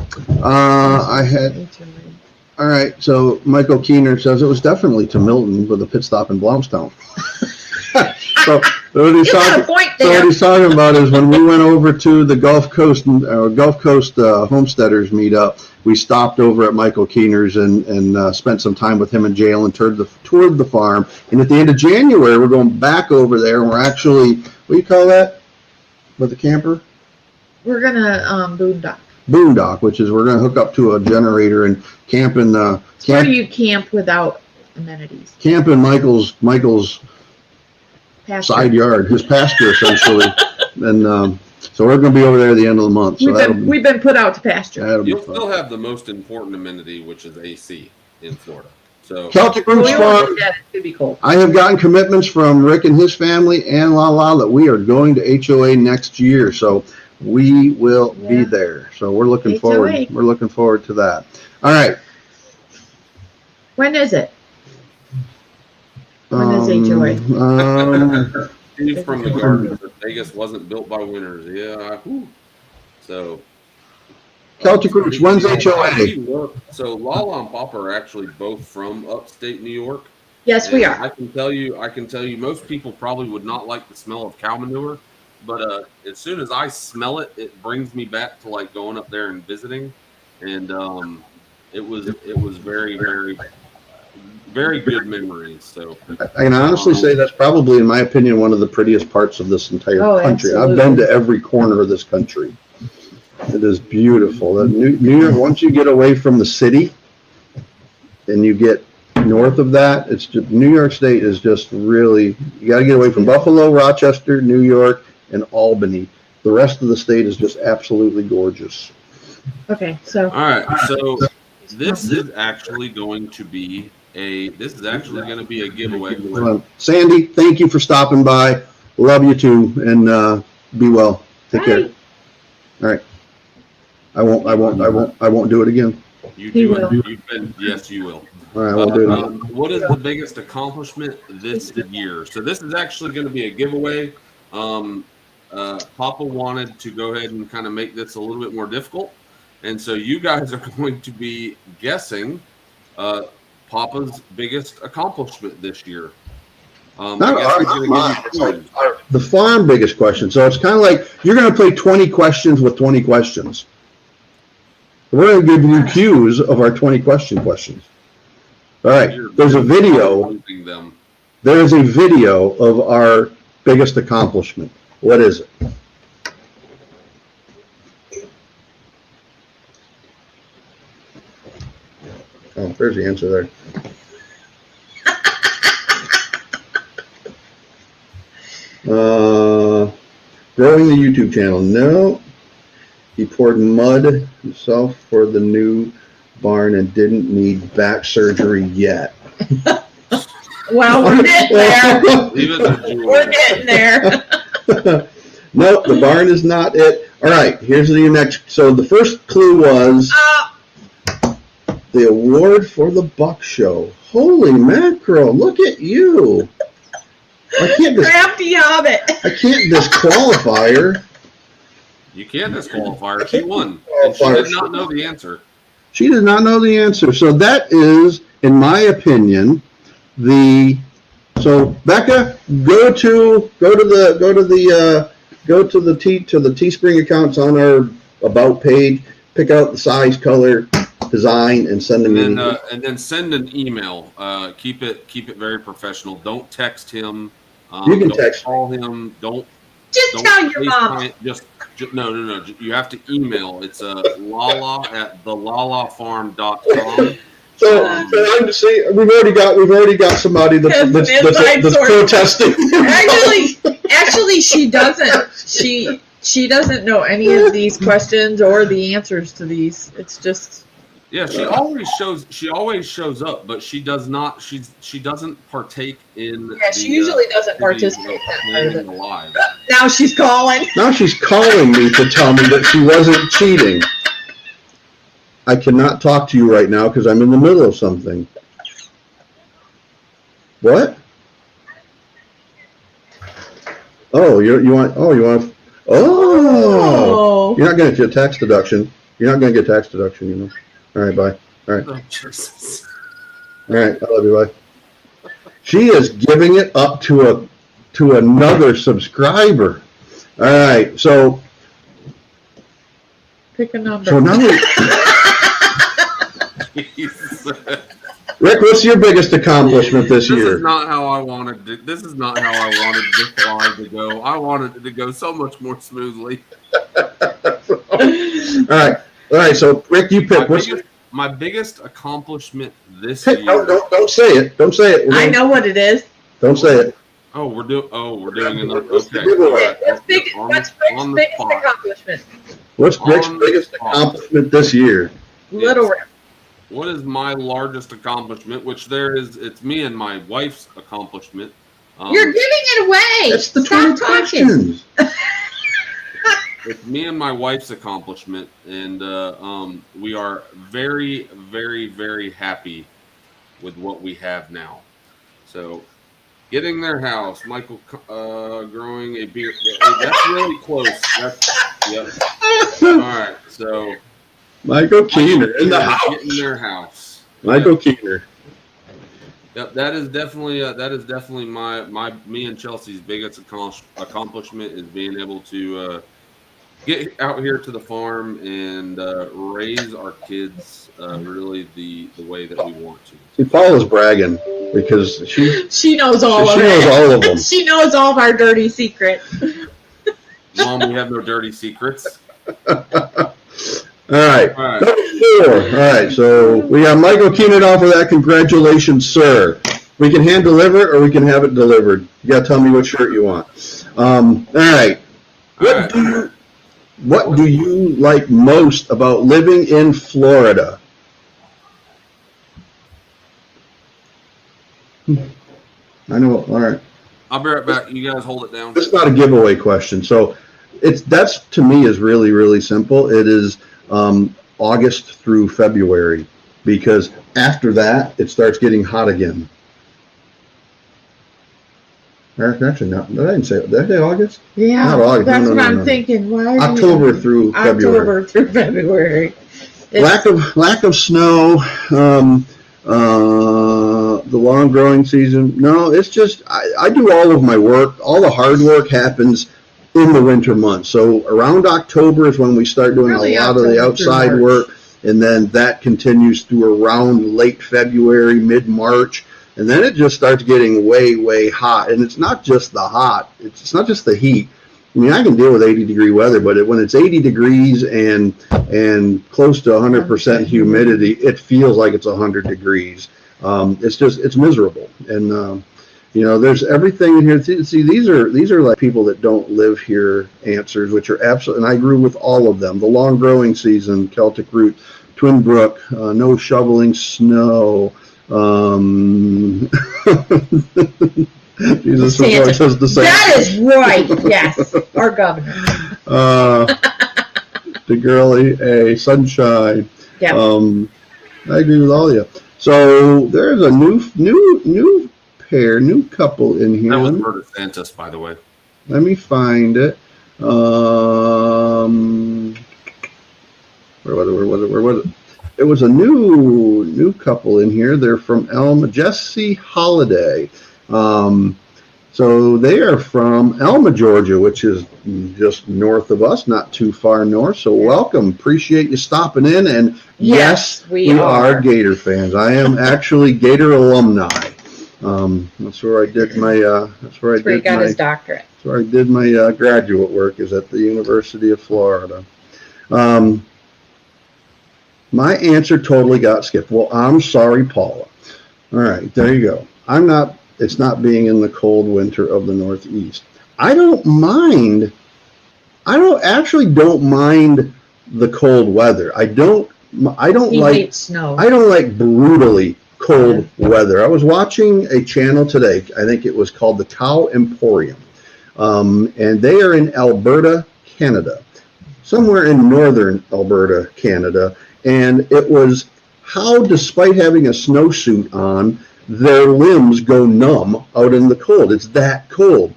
right, so Michael Keener says it was definitely to Milton with a pit stop in Blomstown. So what he's talking about is when we went over to the Gulf Coast Homesteaders meetup, we stopped over at Michael Keener's and spent some time with him in jail and toured the farm. And at the end of January, we're going back over there, and we're actually, what do you call that with the camper? We're gonna boondock. Boondock, which is we're gonna hook up to a generator and camp in where you camp without amenities. Camp in Michael's pasture. Side yard, his pasture essentially, and so we're going to be over there at the end of the month. So we've been put out to pasture. You'll still have the most important amenity, which is AC in Florida. So Celtic Roots Farm. It's gonna be cold. I have gotten commitments from Rick and his family and LaLa that we are going to HOA next year, so we will be there. So we're looking forward. We're looking forward to that. All right. When is it? When is HOA? Steve from the Garden, Vegas wasn't built by winners. Yeah. So Celtic Roots. When's HOA? So LaLa and Papa are actually both from upstate New York. Yes, we And are. I can tell you, most people probably would not like the smell of cow manure, but as soon as I smell it, it brings me back to like going up there and visiting, and it was very, very, very good memories. So I can honestly say that's probably, in my opinion, one of the prettiest parts of this entire country. Absolutely. I've been to every corner of this country. It is beautiful. New York, once you get away from the city and you get north of that, it's just, New York State is just really, you got to get away from Buffalo, Rochester, New York, and Albany. The rest of the state is just absolutely gorgeous. Okay, so all right, so this is actually going to be a giveaway. Sandy, thank you for stopping by. Love you too, and be well. Take care. All right. I won't do it again. You He do will. it. Yes, you will. All right, I won't do it again. What is the biggest accomplishment this year? So this is actually going to be a giveaway. Papa wanted to go ahead and kind of make this a little bit more difficult, and so you guys are going to be guessing Papa's biggest accomplishment this year. The farm biggest question. So it's kind of like you're going to play 20 questions with 20 questions. We're going to give you cues of our 20 questions. All right. There's a video. There is a video of our biggest accomplishment. What is it? Oh, there's the answer there. Growing the YouTube channel. No. He poured mud himself for the new barn and didn't need back surgery yet. well, we're getting there. We're getting there. No, the barn is not it. All right, here's the next. So the first clue was the award for the Buck Show. Holy mackerel! Look at you. I can't Crafty hobbit. I can't disqualify her. You can't disqualify her. She won, and she did not know the answer. She did not know the answer. So that is, in my opinion, the. So Becca, go to the Teespring accounts on our about page. Pick out the size, color, design, and send them in. And then send an email. Keep it very professional. Don't text him. You can text. Call him. Don't tell your mom. Just no. You have to email. It's LaLa@thelalafarm.com. So I'm to see. We've already got somebody that's protesting. Actually, she doesn't. She doesn't know any of these questions or the answers to these. It's just. Yeah, she always shows up, but she does not. She doesn't partake in. Yeah, she usually doesn't participate in that live. Now she's calling. Now she's calling me to tell me that she wasn't cheating. I cannot talk to you right now because I'm in the middle of something. What? Oh, you want? Oh, you're not going to get tax deduction. You're not going to get tax deduction, you know. All right, bye. All right. Oh, Jesus. All right, I love you, bye. She is giving it up to another subscriber. All right, so pick a number. So now Rick, what's your biggest accomplishment this year? This is not how I wanted this live to go. I wanted it to go so much more smoothly. All right. So Rick, you pick. My biggest accomplishment this year. Don't say it. Don't say it. I know what it is. Don't say it. Oh, we're doing another. Okay. What's Rick's biggest accomplishment? What's Rick's biggest accomplishment this year? Little Rick. What is my largest accomplishment? It's me and my wife's accomplishment. You're giving it away. That's the 20 questions. It's me and my wife's accomplishment, and we are very, very, very happy with what we have now. So, getting their house, Michael growing a beer. That's really close. Yep. All right. So, Michael Keener in the house. Getting their house. Michael Keener. Yep, that is definitely me and Chelsea's biggest accomplishment is being able to get out here to the farm and raise our kids really the way that we want to. See, Paula's bragging because she knows all of she it. knows all of them. She knows all of our dirty secrets. Mom, we have no dirty secrets. All right. Number 4. All right, so we got Michael Keenan off of that. Congratulations, sir. We can hand deliver it or we can have it delivered. You got to tell me what shirt you want. All right. What do you like most about living in Florida? I know. All right. I'll be right back. You guys hold it down. It's not a giveaway question. So that's to me is really, really simple. It is August through February because after that it starts getting hot again. Actually, no, I didn't say it. Did I say August? Yeah, not August. That's what I'm thinking. Why October through February. October through February. Lack of snow. The long growing season. No, it's just I do all of my work. All the hard work happens in the winter months. So around October is when we start doing Really a lot of the outside work, and then that continues through around late February, mid-March. And then it just starts getting way, way hot. And it's not just the hot. It's not just the heat. I mean, I can deal with 80-degree weather, but when it's 80 degrees and close to 100% humidity, it feels like it's 100 degrees. It's miserable. And, there's everything in here. See, these are like people that don't live here answers, which are absolutely, and I agree with all of them. The long growing season, Celtic root, Twin Brook, no shoveling snow. Jesus says the same. That is right. Yes, our governor. The girly a sunshine. Yeah. I agree with all of you. So there's a new couple in here. That was for DeSantis, by the way. Let me find it. Where was it? It was a new couple in here. They're from Elma, Jesse Holiday. So they are from Elma, Georgia, which is just north of us, not too far north. So welcome. Appreciate you stopping in. And yes, we are Gator fans. I am actually Gator alumni. That's where I did my. That's where he got his doctorate. That's where I did my graduate work. Is at the University of Florida. My answer totally got skipped. Well, I'm sorry, Paula. All right, there you go. It's not being in the cold winter of the Northeast. I don't mind the cold weather. I don't like snow. I don't like brutally cold weather. I was watching a channel today. I think it was called the Cow Emporium. And they are in Alberta, Canada. Somewhere in northern Alberta, Canada. And it was how, despite having a snowsuit on, their limbs go numb out in the cold. It's that cold.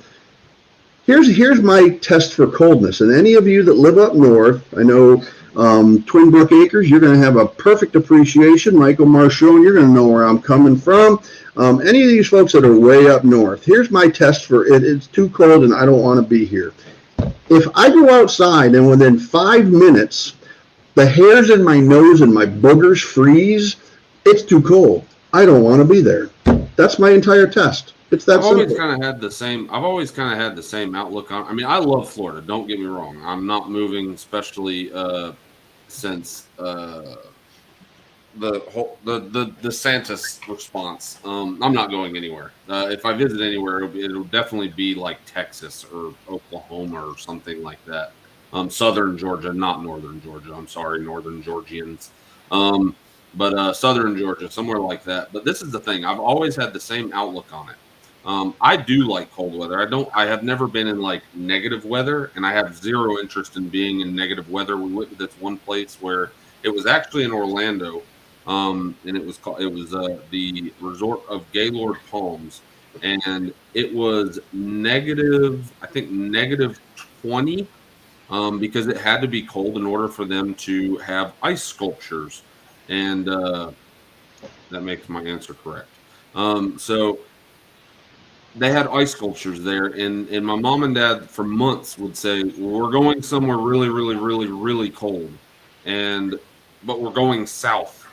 Here's my test for coldness. And any of you that live up north, I know Twin Brook Acres, you're going to have a perfect appreciation. Michael Marshall, you're going to know where I'm coming from. Any of these folks that are way up north, here's my test for it. It's too cold and I don't want to be here. If I go outside and within 5 minutes, the hairs in my nose and my boogers freeze, it's too cold. I don't want to be there. That's my entire test. It's that simple. I've always kind of had the same outlook on. I mean, I love Florida. Don't get me wrong. I'm not moving, especially since the DeSantis response. I'm not going anywhere. If I visit anywhere, it'll definitely be like Texas or Oklahoma or something like that. Southern Georgia, not northern Georgia. I'm sorry, northern Georgians. But southern Georgia, somewhere like that. But this is the thing. I've always had the same outlook on it. I do like cold weather. I have never been in like negative weather, and I have zero interest in being in negative weather. We went to this one place where it was actually in Orlando, and it was the resort of Gaylord Palms, and it was negative, I think negative 20 because it had to be cold in order for them to have ice sculptures. And that makes my answer correct. So they had ice sculptures there, and my mom and dad for months would say, well, we're going somewhere really, really, really, really cold, but we're going south.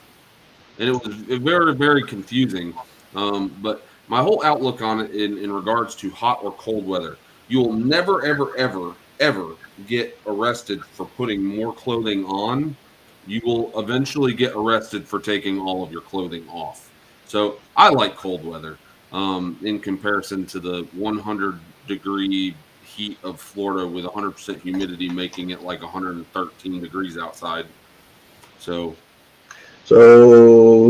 And it was very, very confusing. But my whole outlook on it in regards to hot or cold weather, you will never, ever, ever, ever get arrested for putting more clothing on. You will eventually get arrested for taking all of your clothing off. So I like cold weather in comparison to the 100-degree heat of Florida with 100% humidity, making it like 113 degrees outside. So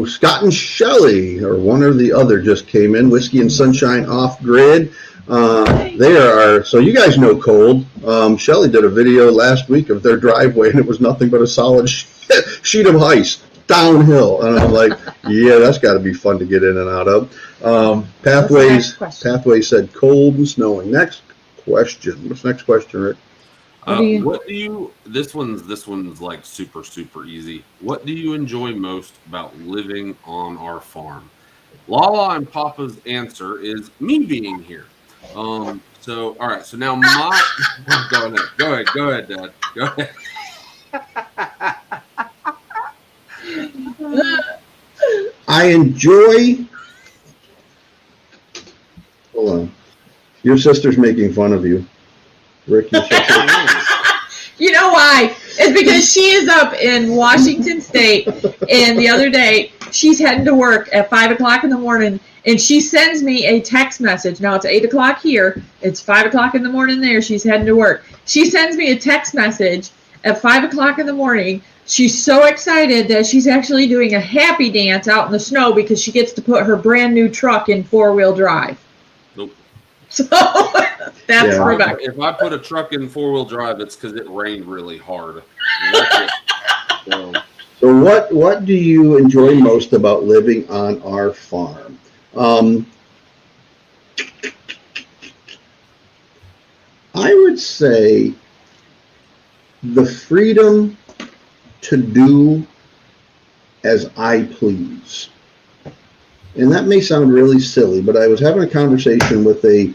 Scott and Shelley, or one or the other, just came in. Whiskey and Sunshine off grid. They are, so you guys know cold. Shelley did a video last week of their driveway, and it was nothing but a solid sheet of ice downhill. And I'm like, yeah, that's got to be fun to get in and out of. Pathways said cold and snowing. Next question. What's the next question, Rick? This one's like super, super easy. What do you enjoy most about living on our farm? LaLa and Papa's answer is me being here. All right. So now go ahead, Dad. Go ahead. I enjoy. Hold on. Your sister's making fun of you. Rick, your sister. You know why? It's because she is up in Washington State, and the other day she's heading to work at 5 o'clock in the morning, and she sends me a text message. Now it's 8 o'clock here. It's 5 o'clock in the morning there. She's heading to work. She sends me a text message at 5 o'clock in the morning. She's so excited that she's actually doing a happy dance out in the snow because she gets to put her brand new truck in 4-wheel drive. Nope. So that's Rebecca. If I put a truck in 4-wheel drive, it's because it rained really hard. So what do you enjoy most about living on our farm? I would say the freedom to do as I please. And that may sound really silly, but I was having a conversation with a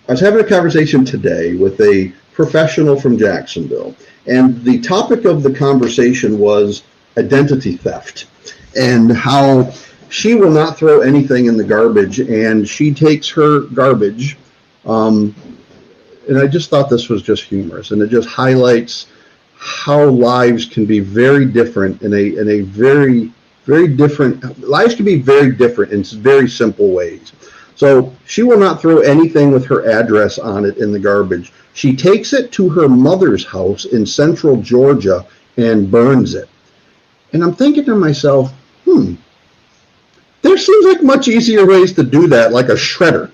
I was having a conversation today with a professional from Jacksonville, and the topic of the conversation was identity theft and how she will not throw anything in the garbage, and she takes her garbage. And I just thought this was just humorous, and it just highlights how lives can be very different in a very, very different, lives can be very different in very simple ways. So she will not throw anything with her address on it in the garbage. She takes it to her mother's house in central Georgia and burns it. And I'm thinking to myself, there seems like much easier ways to do that, like a shredder.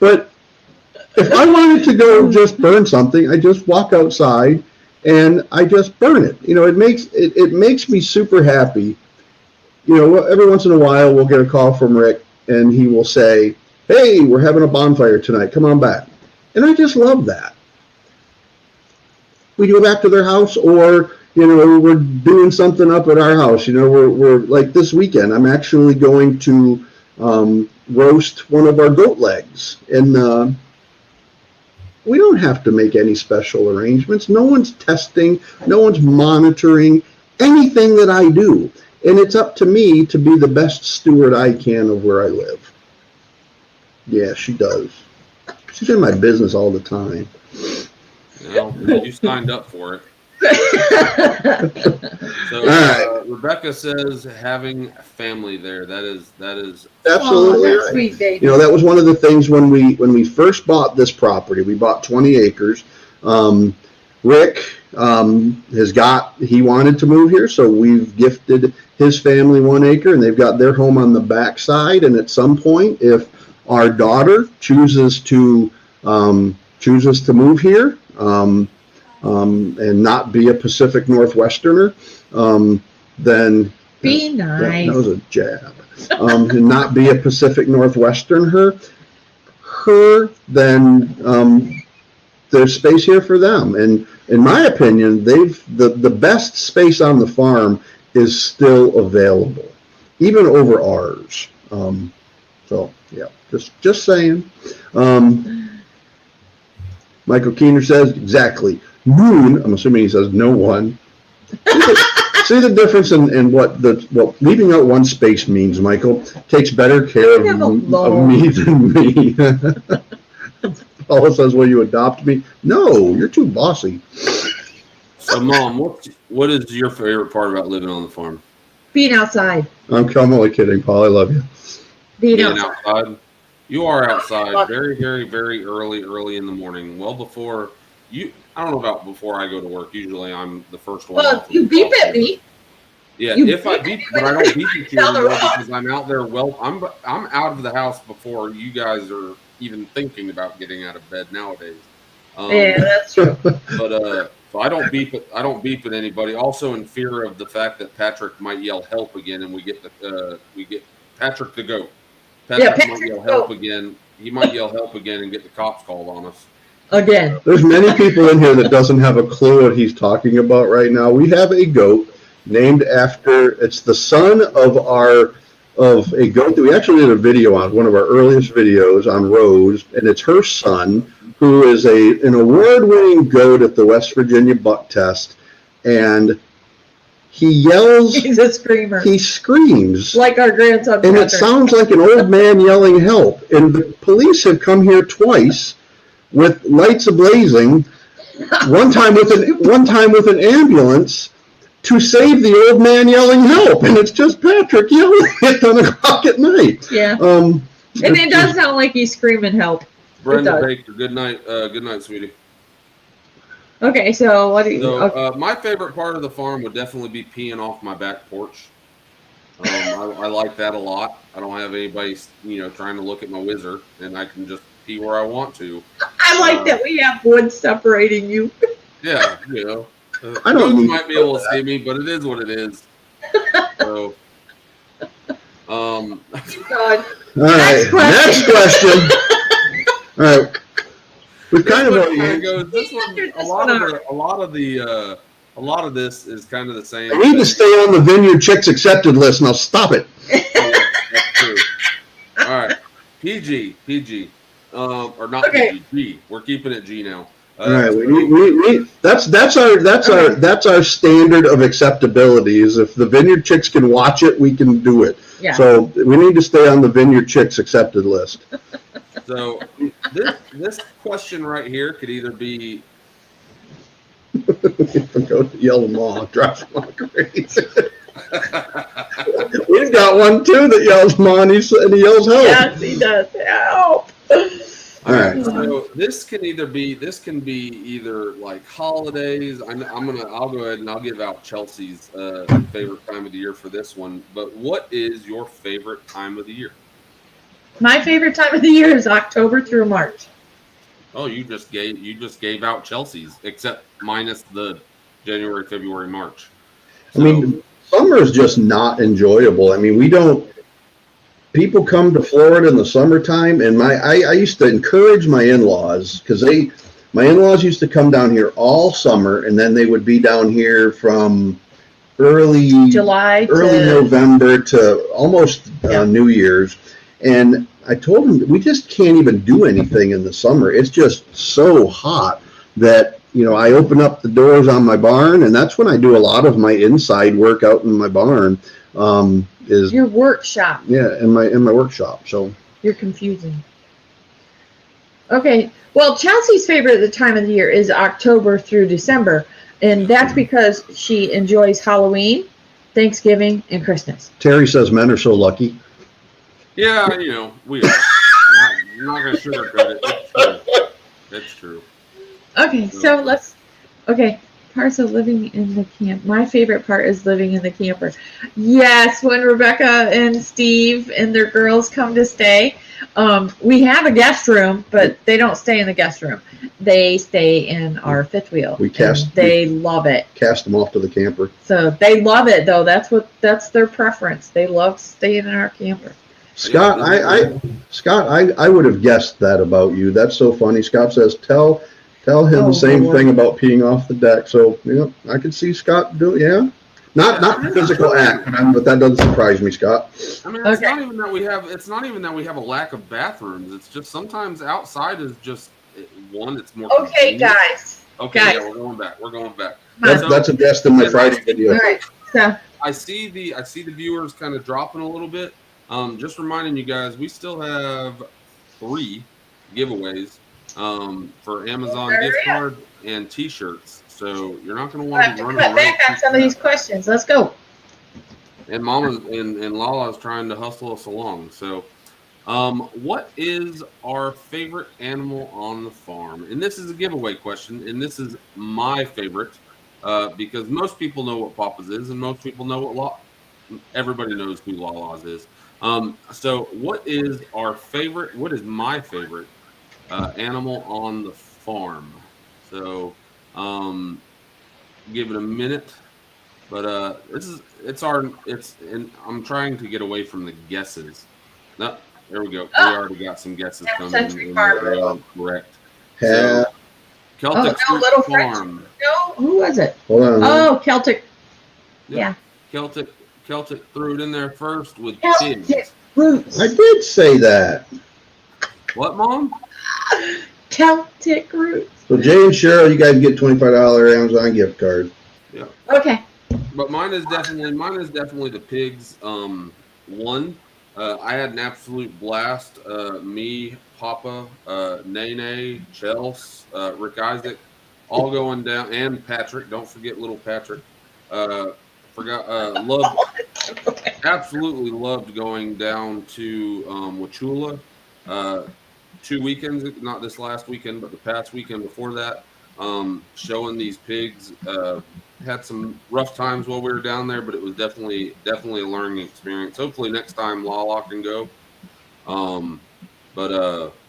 But if I wanted to go just burn something, I just walk outside and I just burn it. You know, it makes me super happy. You know, every once in a while we'll get a call from Rick and he will say, hey, we're having a bonfire tonight, come on back. And I just love that. We go back to their house, or, you know, we're doing something up at our house. You know, we're like this weekend, I'm actually going to roast one of our goat legs. And we don't have to make any special arrangements. No one's testing, no one's monitoring anything that I do. And it's up to me to be the best steward I can of where I live. Yeah, she does. She's in my business all the time. Well, you signed up for it. So Rebecca says having family there, that is absolutely right. Sweet, baby. You know, that was one of the things when we first bought this property. We bought 20 acres. Rick he wanted to move here, so we've gifted his family 1 acre, and they've got their home on the back side. And at some point, if our daughter chooses to move here, and not be a Pacific Northwesterner, then be nice. That was a jab. and not be a Pacific Northwestern then there's space here for them. And in my opinion, the best space on the farm is still available, even over ours. So yeah, just saying. Michael Keener says exactly. Moon. I'm assuming he says no one. See the difference in what leaving out one space means, Michael. Takes better care of me than me. Paula says, will you adopt me? No, you're too bossy. So, Mom, what is your favorite part about living on the farm? Being outside. I'm only kidding, Paul. I love you. Being outside. You are outside very, very, very early in the morning. Well before you. I don't know about before I go to work. Usually I'm the first one. Well, you beep at me. Yeah, if I beep, but I don't beep at you anymore because I'm out there. Well, I'm out of the house before you guys are even thinking about getting out of bed nowadays. Yeah, that's true. But so I don't beep at anybody. Also, in fear of the fact that Patrick might yell help again, and we get Patrick to go. Patrick might yell help again. He might yell help again and get the cops called on us. Again. There's many people in here that doesn't have a clue what he's talking about right now. We have a goat named after, it's the son of a goat that we actually did a video on, one of our earliest videos on Rose, and it's her son, who is an award-winning goat at the West Virginia Buck Test, and he yells. He's a screamer. He screams. Like our grandson. And it sounds like an old man yelling help. And the police have come here twice with lights ablazing, one time with an ambulance to save the old man yelling help. And it's just Patrick yelling at 10 o'clock at night. Yeah. And it does sound like he's screaming help. Brenda Baker, good night, sweetie. Okay, so what do you? My favorite part of the farm would definitely be peeing off my back porch. I like that a lot. I don't have anybody, trying to look at my whizzer, and I can just pee where I want to. I like that we have wood separating you. Yeah, I don't might be able to see me, but it is what it is. So, God. All right, next question. All right. We kind of goes. This one, a lot of this is kind of the same. I need to stay on the Vineyard Chicks accepted list. Now stop it. That's true. All right, PG, or not PG. G. We're keeping it G now. All right, that's our standard of acceptability. Is if the Vineyard Chicks can watch it, we can do it. Yeah. So we need to stay on the Vineyard Chicks accepted list. So this question right here could either be go to yell them all, drives them all crazy. We've got one too that yells "Ma" and he yells help. Yes, he does. Help. All right. So this can be either like holidays. I'll go ahead and I'll give out Chelsea's favorite time of the year for this one. But what is your favorite time of the year? My favorite time of the year is October through March. Oh, you just gave out Chelsea's, except minus the January, February, March. So, I mean, summer is just not enjoyable. I mean, people come to Florida in the summertime, and I used to encourage my in-laws because my in-laws used to come down here all summer, and then they would be down here from early November to almost New Year's. And I told them we just can't even do anything in the summer. It's just so hot that, I open up the doors on my barn, and that's when I do a lot of my inside work out in my barn. Is your workshop? Yeah, in my workshop. So you're confusing. Okay, well, Chelsea's favorite time of the year is October through December, and that's because she enjoys Halloween, Thanksgiving, and Christmas. Terry says men are so lucky. Yeah, we are. I'm not going to sugarcoat it. It's true. Okay, so parts of living in the camp. My favorite part is living in the camper. Yes, when Rebecca and Steve and their girls come to stay. We have a guest room, but they don't stay in the guest room. They stay in our fifth wheel. They love it. Cast them off to the camper. So they love it, though. That's their preference. They love staying in our camper. Scott, I would have guessed that about you. That's so funny. Scott says, tell him the same thing about peeing off the deck. So, I could see Scott do it. Yeah. Not physical act, but that doesn't surprise me, Scott. I mean, it's not even that we have. It's not even that we have a lack of bathrooms. It's just sometimes outside is just one. It's more. Okay, guys. Okay, guys. Yeah, we're going back. That's a guest in my Friday video. All right. So I see the viewers kind of dropping a little bit. Just reminding you guys, we still have 3 giveaways for Amazon gift card and T-shirts. So you're not going to want to run cut back on some of these questions. Let's go. And Mama and LaLa is trying to hustle us along. So, what is our favorite animal on the farm? And this is a giveaway question, and this is my favorite because most people know what Papa's is, and most people know what everybody knows who LaLa's is. So, what is our favorite? What is my favorite animal on the farm? So. Give it a minute, but and I'm trying to get away from the guesses. No, there we go. We already got some guesses coming. They are correct. So, Celtic Little Farm. No, who was it? Hold on. Oh, Celtic. Yeah. Celtic threw it in there first with Celtic pigs. roots. I did say that. What, Mom? Celtic roots. So Jay and Cheryl, you guys get $25 Amazon gift card. Yeah. Okay. But mine is definitely the pigs. One, I had an absolute blast. Me, Papa, Nene, Chels, Rick Isaac, all going down, and Patrick. Don't forget little Patrick. Absolutely loved going down to Wachula. 2 weekends, not this last weekend, but the past weekend before that, showing these pigs. Had some rough times while we were down there, but it was definitely a learning experience. Hopefully next time LaLa can go.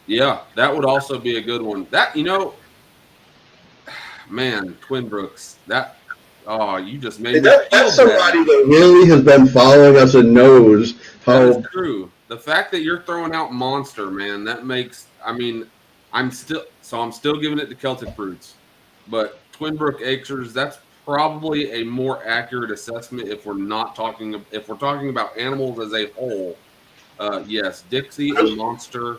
Yeah, that would also be a good one. That, man, Twin Brooks, you just made me feel that's bad. somebody that really has been following us and knows how. That is true. The fact that you're throwing out Monster, man, that makes. I'm still giving it to Celtic Roots, but Twin Brook Acres, that's probably a more accurate assessment if we're talking about animals as a whole. Yes, Dixie and Monster,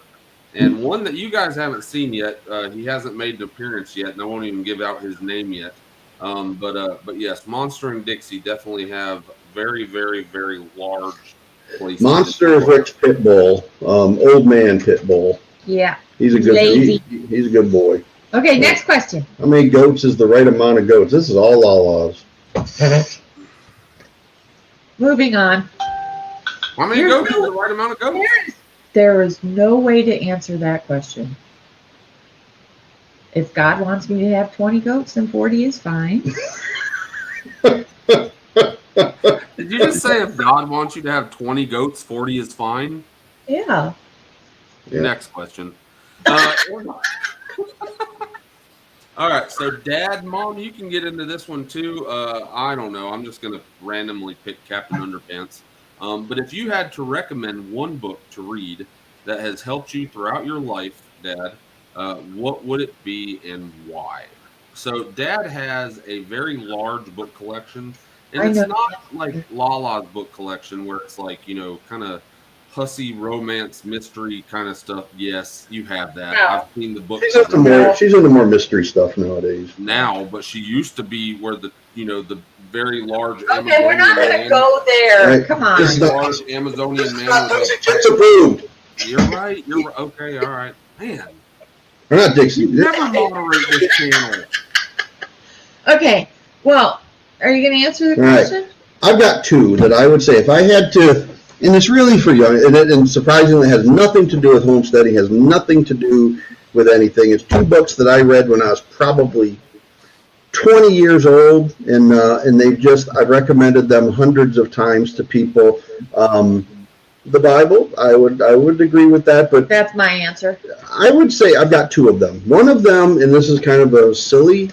and one that you guys haven't seen yet. He hasn't made an appearance yet, and I won't even give out his name yet. But yes, Monster and Dixie definitely have very, very, very large places. Monster is Rick's pit bull, old man pit bull. Yeah. He's a good. He's a good boy. Okay, next question. How many goats is the right amount of goats? This is all LaLa's. Moving on. How many goats is the right amount of goats? There is no way to answer that question. If God wants me to have 20 goats, then 40 is fine. Did you just say if God wants you to have 20 goats, 40 is fine? Yeah. Next question. All right, so Dad, Mom, you can get into this one too. I don't know. I'm just going to randomly pick Captain Underpants. But if you had to recommend one book to read that has helped you throughout your life, Dad, what would it be and why? So Dad has a very large book collection, and it's not like LaLa's book collection where it's like, kind of hussy romance mystery kind of stuff. Yes, you have that. No. I've seen the book. She's into more mystery stuff nowadays. Now, but she used to be where the very large. Okay, we're not going to go there. Right. Come on. Large Amazonian man. It's approved. You're right. Okay. All right, man. We're not Dixie. Never moderate this channel. Okay. Well, are you going to answer the question? Right. I've got 2 that I would say if I had to. And it's really for young, and surprisingly has nothing to do with homesteading, has nothing to do with anything. It's 2 books that I read when I was probably 20 years old, and I've recommended them hundreds of times to people. The Bible, I would agree with that, but That's my answer. I would say I've got two of them. One of them, and this is kind of a silly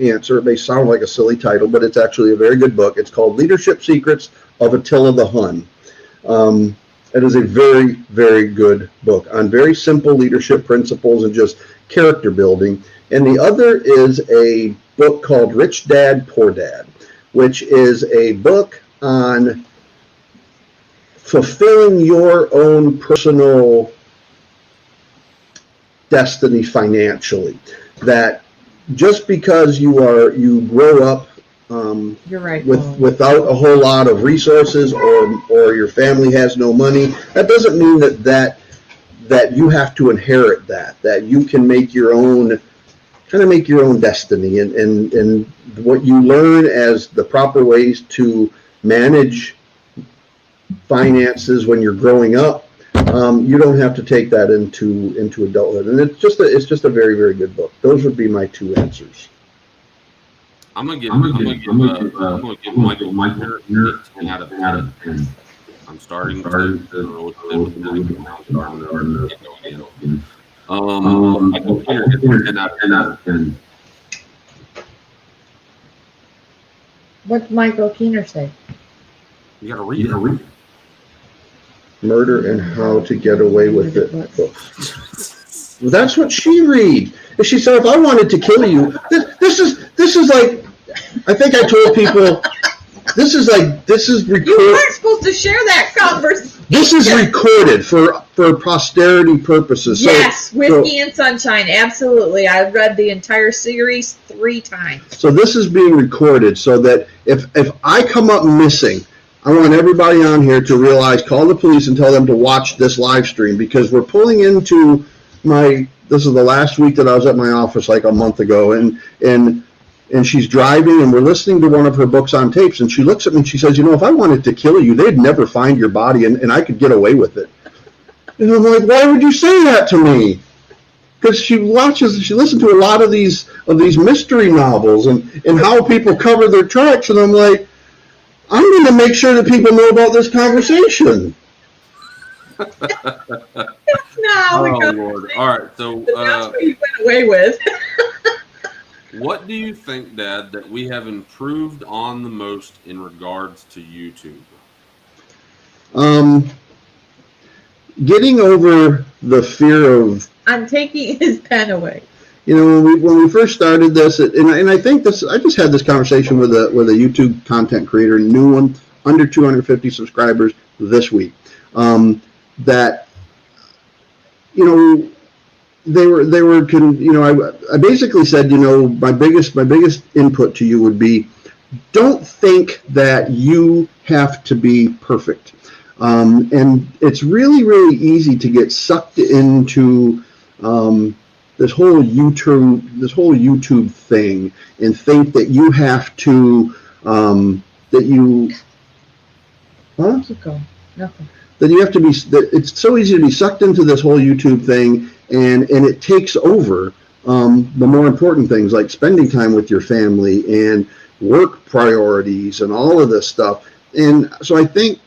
answer. It may sound like a silly title, but it's actually a very good book. It's called Leadership Secrets of Attila the Hun. It is a very, very good book on very simple leadership principles and just character building. And the other is a book called Rich Dad, Poor Dad, which is a book on fulfilling your own personal destiny financially. That just because you grow up You're right. without a whole lot of resources, or your family has no money, that doesn't mean that you have to inherit that you can make your own destiny, and what you learn as the proper ways to manage finances when you're growing up. You don't have to take that into adulthood, and it's just a very, very good book. Those would be my two answers. I'm gonna give Michael Meyer 10 out of 10. I'm starting to Michael Keener gets 10 out of 10. What's Michael Keener say? You gotta read it. Murder and How to Get Away with It book. That's what she read. And she said, if I wanted to kill you, this is like, I think I told people, this is recorded. You weren't supposed to share that conversation. This is recorded for posterity purposes. Yes, Whiskey and Sunshine, absolutely. I've read the entire series 3 times. So this is being recorded so that if I come up missing, I want everybody on here to realize, call the police and tell them to watch this live stream, because we're pulling into this is the last week that I was at my office like a month ago, and she's driving, and we're listening to one of her books on tapes, and she looks at me and she says, if I wanted to kill you, they'd never find your body, and I could get away with it. And I'm like, why would you say that to me? Because she listens to a lot of these mystery novels and how people cover their tracks, and I'm like, I'm going to make sure that people know about this conversation. Oh, Lord. All right, so that's what you went away with. What do you think, Dad, that we have improved on the most in regards to YouTube? Getting over the fear of... I'm taking his pen away. When we first started this, and I think I just had this conversation with a YouTube content creator, a new one, under 250 subscribers this week. That they were I basically said, my biggest input to you would be, don't think that you have to be perfect. And it's really, really easy to get sucked into this whole YouTube thing, and think that you have to Keep going. Nothing. that it's so easy to be sucked into this whole YouTube thing, and it takes over the more important things like spending time with your family and work priorities and all of this stuff. And so I think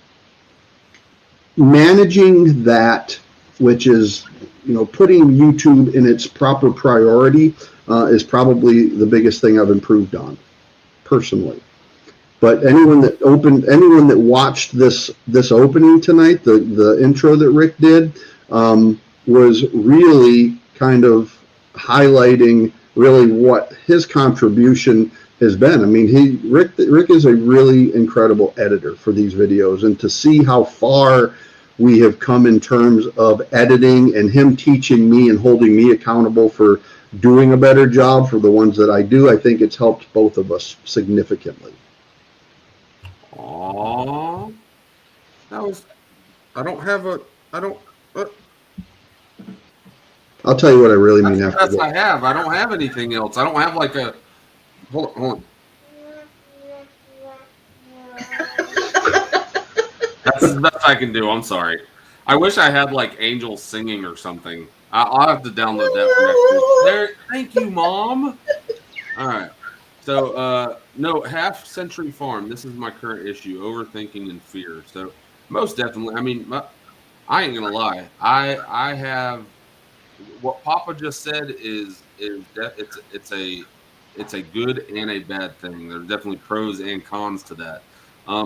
managing that, which is putting YouTube in its proper priority, is probably the biggest thing I've improved on personally. But anyone that watched this opening tonight, the intro that Rick did, was really kind of highlighting really what his contribution has been. I mean, Rick is a really incredible editor for these videos, and to see how far we have come in terms of editing, and him teaching me and holding me accountable for doing a better job for the ones that I do, I think it's helped both of us significantly. Aww. I'll tell you what I really mean after That's that. I don't have anything else. I don't have like a... Hold on. That's the best I can do. I'm sorry. I wish I had like angels singing or something. I'll have to download that for next week. There, thank you, Mom. All right. So, no, Half Century Farm. This is my current issue: overthinking and fear. So, Most definitely. I mean, I ain't gonna lie. I have what Papa just said it's a good and a bad thing. There's definitely pros and cons to that.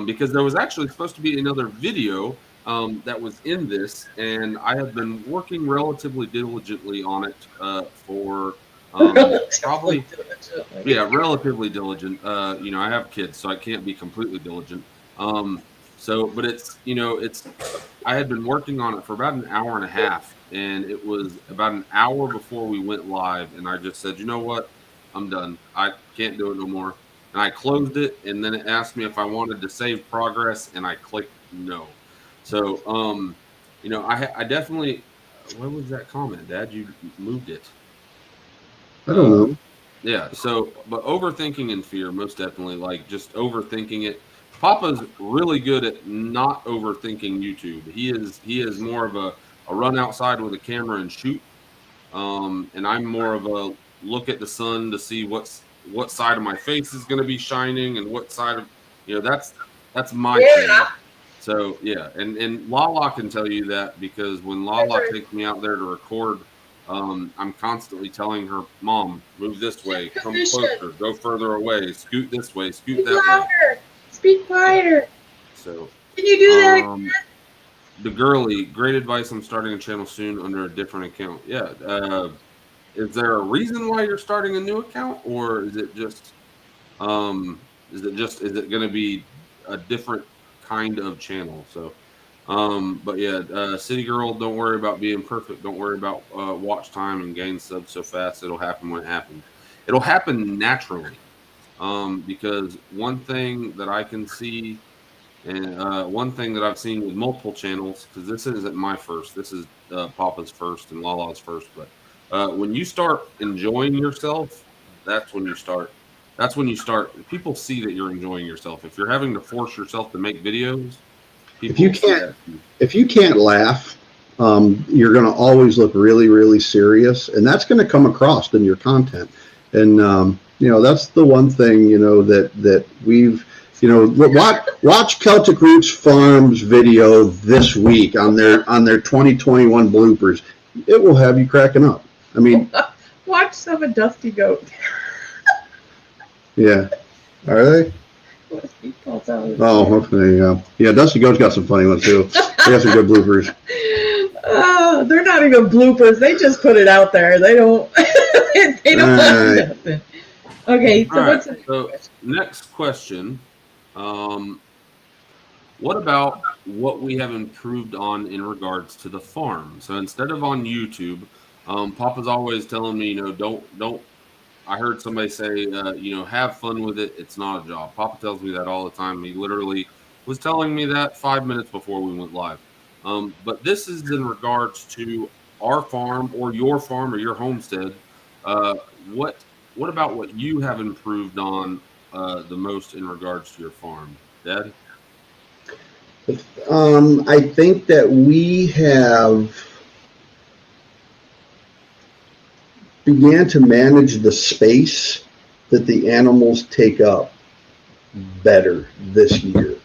Because there was actually supposed to be another video that was in this, and I have been working relatively diligently on it for Relatively probably diligently. yeah, relatively diligent. I have kids, so I can't be completely diligent. But it's I had been working on it for about an hour and a half, and it was about an hour before we went live, and I just said, you know what, I'm done. I can't do it no more. And I closed it, and then it asked me if I wanted to save progress, and I clicked no. So, I definitely. What was that comment, Dad? You moved it. I don't know. Yeah. So, but overthinking and fear, most definitely, like just overthinking it. Papa's really good at not overthinking YouTube. He is more of a run outside with a camera and shoot. And I'm more of a look at the sun to see what side of my face is going to be shining and what side of that's my Yeah. channel. So yeah, and LaLa can tell you that because when LaLa takes me out there to record, I'm constantly telling her, "Mom, move this way, come Position. closer, go further away, scoot this way, scoot Speak that way." louder. Speak quieter. So Can you do that? the girly, great advice. I'm starting a channel soon under a different account. Yeah. Is there a reason why you're starting a new account, or is it going to be a different kind of channel? So, but yeah, City Girl, don't worry about being perfect. Don't worry about watch time and gain subs so fast. It'll happen when it happens. It'll happen naturally. Because one thing that I can see, and one thing that I've seen with multiple channels, because this isn't my first, this is Papa's first and LaLa's first, but when you start enjoying yourself, that's when you start. That's when you start. People see that you're enjoying yourself. If you're having to force yourself to make videos, If people you will see can't, that. if you can't laugh, you're going to always look really, really serious, and that's going to come across in your content. And that's the one thing that we've watch Celtic Roots Farms video this week on their 2021 bloopers. It will have you cracking up. I mean, Watch some of Dusty Goat. yeah, are they? Oh, there you go. Yeah, Dusty Goat's got some funny ones too. They got some good bloopers. They're not even bloopers. They just put it out there. They don't. They don't want nothing. Okay, so All what's right. So next question. What about what we have improved on in regards to the farm? So instead of on YouTube, Papa's always telling me, don't. I heard somebody say, have fun with it. It's not a job. Papa tells me that all the time. He literally was telling me that 5 minutes before we went live. But this is in regards to our farm or your homestead. What about what you have improved on the most in regards to your farm, Dad? I think that we have began to manage the space that the animals take up better this year.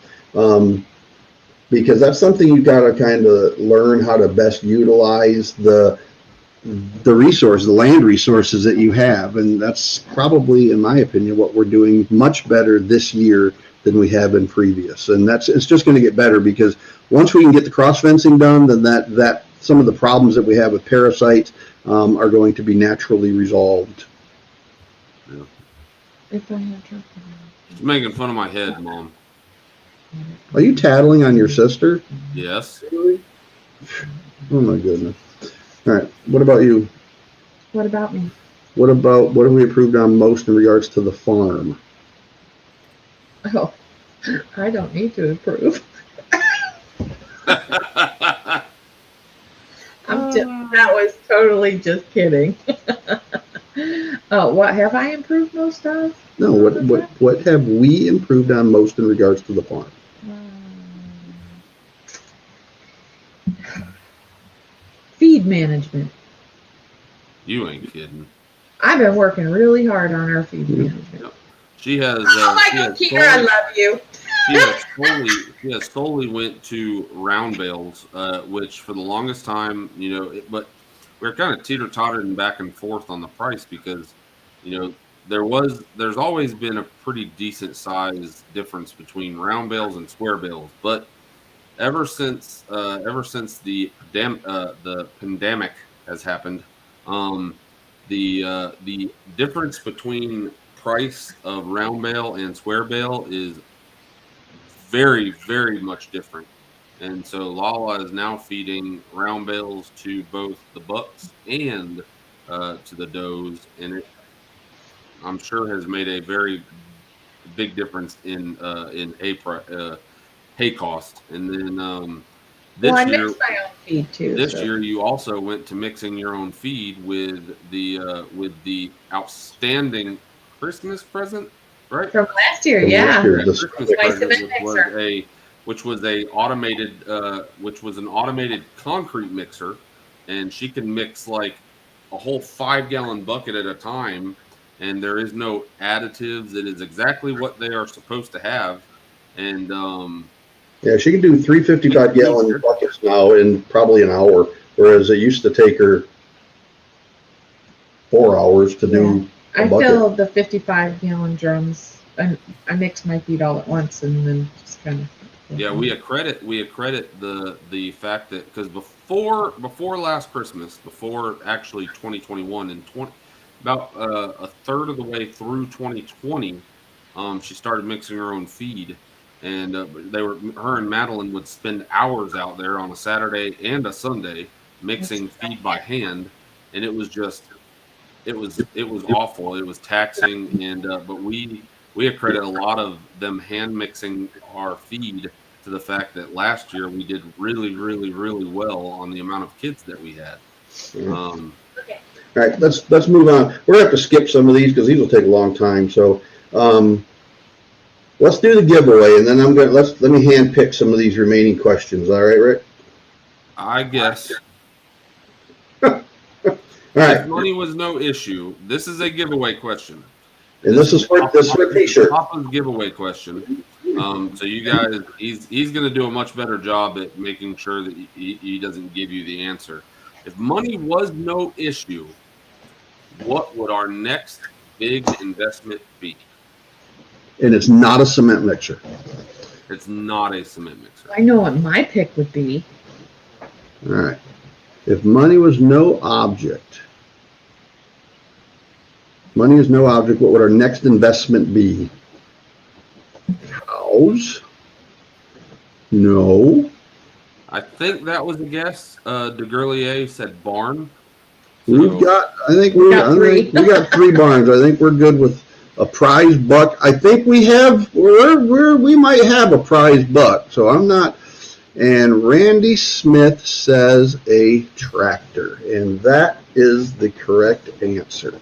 Because that's something you've got to kind of learn how to best utilize the resources, the land resources that you have. And that's probably, in my opinion, what we're doing much better this year than we have in previous. And it's just going to get better because once we can get the cross fencing done, then that some of the problems that we have with parasites are going to be naturally resolved. Yeah. If I had trouble. She's making fun of my head, Mom. Are you tattling on your sister? Yes. Oh my goodness. All right. What about you? What about me? What have we improved on most in regards to the farm? Oh, I don't need to improve. That was totally just kidding. What have I improved most of? No, what have we improved on most in regards to the farm? Feed management. You ain't kidding. I've been working really hard on our feed management. Yep. She has. Oh, Michael Keeter, I love you. she has solely went to round bales, which for the longest time, but we're kind of teeter-tottering back and forth on the price because, there's always been a pretty decent size difference between round bales and square bales, but ever since the pandemic has happened, the difference between price of round bale and square bale is very, very much different. And so LaLa is now feeding round bales to both the bucks and to the does, and it, I'm sure, has made a very big difference in hay cost. And then this Well, I year, mix my own feed too. this so. year you also went to mixing your own feed with the outstanding Christmas present, right? From last year, From last yeah. year. Yeah, This- Christmas My present, cement mixer. which was an automated concrete mixer, and she can mix like a whole 5-gallon bucket at a time, and there is no additives. It is exactly what they are supposed to have, and Yeah, she can do 355-gallon buckets now in probably an hour, whereas it used to take her 4 hours to do a I bucket. fill the 55-gallon drums, and I mix my feed all at once, and then just kind of. yeah, we accredit the fact that because before last Christmas, before actually 2021 and about a third of the way through 2020, she started mixing her own feed, and her and Madeline would spend hours out there on a Saturday and a Sunday mixing feed by hand, and it was awful. It was taxing, and but we accredit a lot of them hand mixing our feed to the fact that last year we did really, really, really well on the amount of kids that we had. All right, let's move on. We're gonna have to skip some of these because these will take a long time. So let's do the giveaway, and then let me hand pick some of these remaining questions. All right, Rick? I guess. All right, If money was no issue, this is a giveaway question. and this is for a T-shirt. Papa's giveaway question. So you guys, he's going to do a much better job at making sure that he doesn't give you the answer. If money was no issue, what would our next big investment be? And it's not a cement mixer. It's not a cement mixer. I know what my pick would be. All right. If money was no object, what would our next investment be? House? No. I think that was a guess. DeGurlier said barn. We got 3 barns. I think we're good with a prize buck. I think we might have a prize buck. So I'm not. And Randy Smith says a tractor, and that is the correct answer.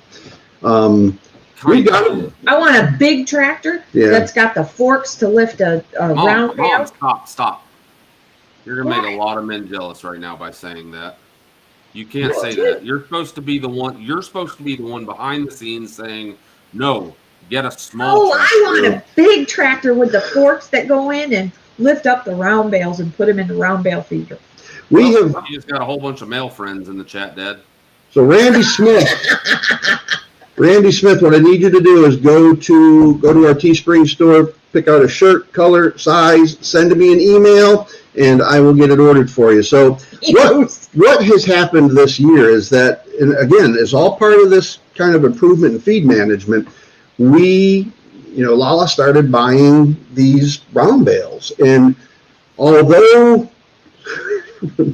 We got. I want a big tractor that's got the forks to lift a round bale. Stop. You're going to make a lot of men jealous right now by saying that. You can't say that. You're supposed to be the one behind the scenes saying, no, get a small tractor. I want a big tractor with the forks that go in and lift up the round bales and put them in the round bale feeder. You just got a whole bunch of male friends in the chat, Dad. So Randy Smith, what I need you to do is go to our Teespring store, pick out a shirt, color, size, send me an email, and I will get it ordered for you. So what has happened this year is that, and again, it's all part of this kind of improvement in feed management. LaLa started buying these round bales, and although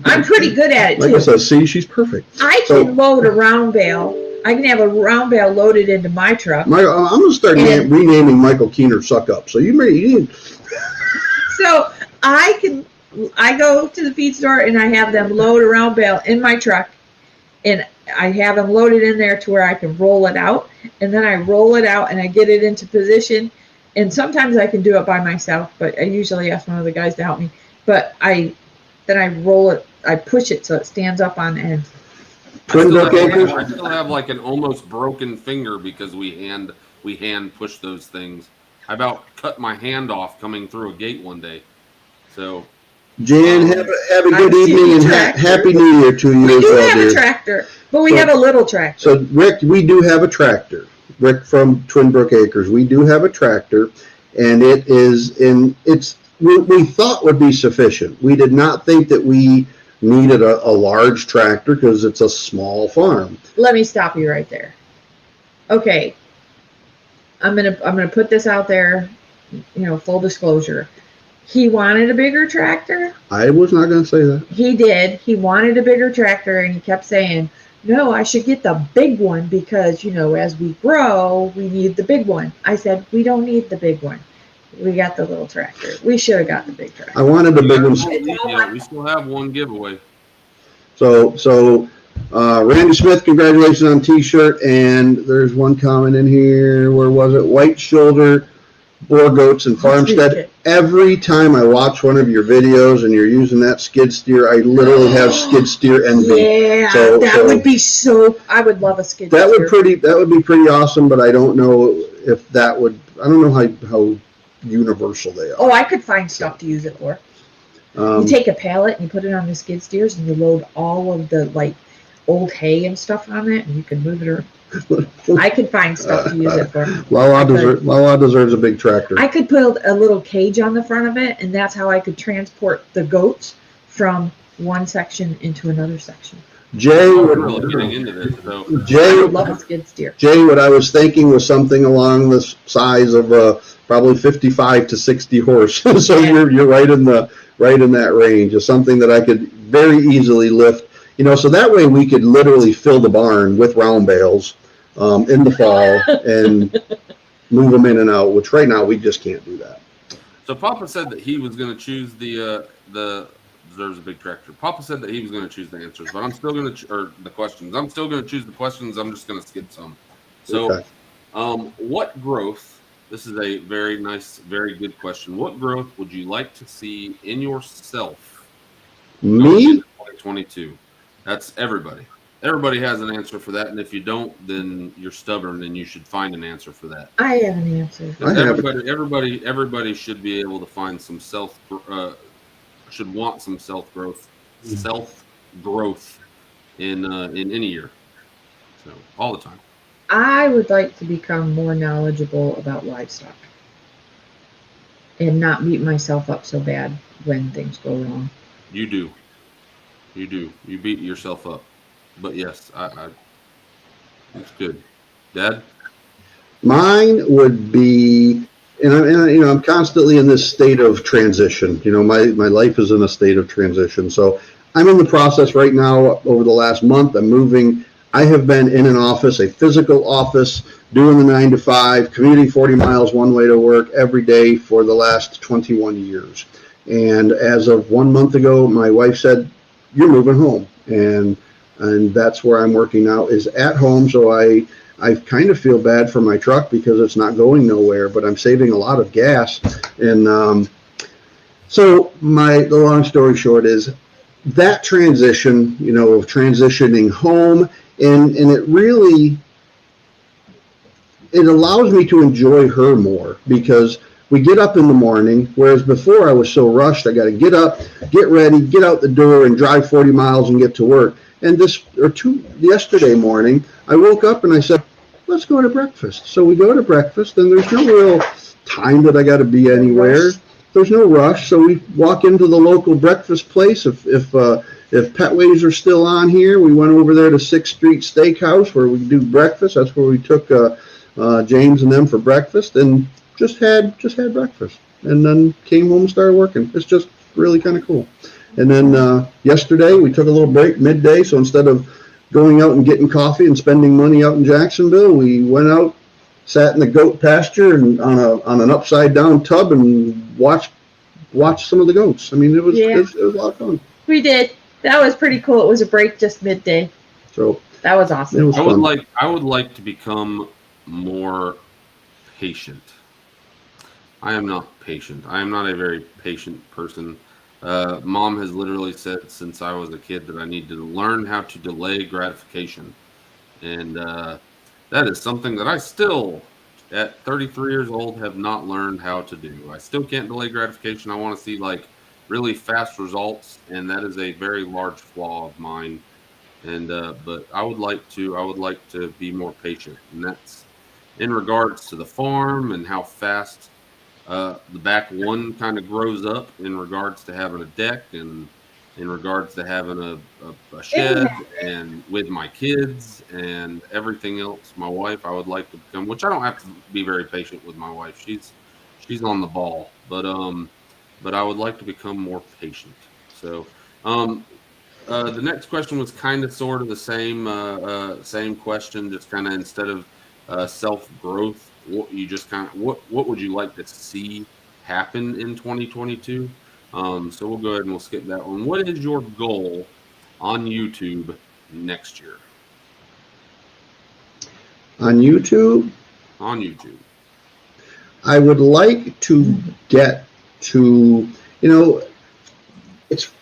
I'm pretty good at it too. Like I said, see, she's perfect. I can load a round bale. I can have a round bale loaded into my truck. I'm going to start renaming Michael Keener Suck Up. So So I go to the feed store and I have them load a round bale in my truck, and I have them loaded in there to where I can roll it out, and then I roll it out and I get it into position. And sometimes I can do it by myself, but I usually ask one of the guys to help me. But then I roll it, I push it so it stands up on end. I still have like an almost broken finger because we hand push those things. I about cut my hand off coming through a gate one day. So, Jan, have a I good see evening the and tractor. Happy New Year to you We as do well, have dear. a tractor, but we So- have a little tractor. So, Rick, we do have a tractor. Rick from Twin Brook Acres. We do have a tractor, and it is we thought would be sufficient. We did not think that we needed a large tractor because it's a small farm. Let me stop you right there. Okay. I'm gonna put this out there, full disclosure. He wanted a bigger tractor. I was not going to say that. He did. He wanted a bigger tractor, and he kept saying, no, I should get the big one because, as we grow, we need the big one. I said, we don't need the big one. We got the little tractor. We should have got the big tractor. I wanted the big one. we still have one giveaway. So Randy Smith, congratulations on T-shirt. And there's one comment in here. Where was it? White shoulder, boar goats, and farmstead. Every time I watch one of your videos and you're using that skid steer, I literally have skid steer envy. Yeah, that would be so. I would love a skid steer. That would be pretty awesome. But I don't know if that would. I don't know how universal they are. Oh, I could find stuff to use it for. You take a pallet and you put it on the skid steers and you load all of the old hay and stuff on it and you can move it around. I could find stuff to use it for. LaLa deserves a big tractor. I could put a little cage on the front of it, and that's how I could transport the goats from one section into another section. Jay, really getting into this, though. I would love a skid steer. Jay, what I was thinking was something along the size of probably 55 to 60 horse. So Yeah. you're right in that range. Is something that I could very easily lift. So that way we could literally fill the barn with round bales in the fall and move them in and out, which right now we just can't do that. So Papa said that he was going to choose the deserves a big tractor. Papa said that he was going to choose the answers, but I'm still going to or the questions. I'm still going to choose the questions. I'm just going to skip some. So, Okay. What growth? This is a very nice, very good question. What growth would you like to see in yourself? Me? 2022. That's everybody. Everybody has an answer for that, and if you don't, then you're stubborn, and you should find an answer for that. I have an answer. Everybody should be able to find some should want some self growth in any year. So all the time. I would like to become more knowledgeable about livestock and not beat myself up so bad when things go wrong. You do. You beat yourself up. But yes, it's good. Dad? Mine would be, and I'm constantly in this state of transition. My life is in a state of transition. So I'm in the process right now. Over the last month, I'm moving. I have been in an office, a physical office, doing the 9 to 5, commuting 40 miles one way to work every day for the last 21 years. And as of 1 month ago, my wife said, "You're moving home," and that's where I'm working now, is at home. So I kind of feel bad for my truck because it's not going nowhere, but I'm saving a lot of gas. And so the long story short is that transition, of transitioning home, and it allows me to enjoy her more because we get up in the morning, whereas before I was so rushed. I got to get up, get ready, get out the door, and drive 40 miles and get to work. And yesterday morning, I woke up and I said, let's go to breakfast. So we go to breakfast, and there's no real time that I got to be anywhere. There's no rush. So we walk into the local breakfast place. If Petways are still on here, we went over there to 6th Street Steakhouse where we do breakfast. That's where we took James and them for breakfast, and just had breakfast, and then came home and started working. It's just really kind of cool. And then yesterday we took a little break midday. So instead of going out and getting coffee and spending money out in Jacksonville, we went out, sat in the goat pasture and on an upside down tub and watched some of the goats. I mean, it was a lot of fun. We did. That was pretty cool. It was a break just midday. So that was awesome. It was fun. I would like to become more patient. I am not patient. I am not a very patient person. Mom has literally said since I was a kid that I need to learn how to delay gratification. And that is something that I still at 33 years old have not learned how to do. I still can't delay gratification. I want to see like really fast results, and that is a very large flaw of mine. And but I would like to be more patient, and that's in regards to the farm and how fast the back one kind of grows up in regards to having a deck and in regards to having a shed and with my kids and everything else. My wife, I would like to become, which I don't have to be very patient with my wife. She's on the ball, but I would like to become more patient. So the next question was kind of sort of the same question, just kind of instead of self growth, what would you like to see happen in 2022? So we'll go ahead and we'll skip that one. What is your goal on YouTube next year? On YouTube, I would like to get to, it's,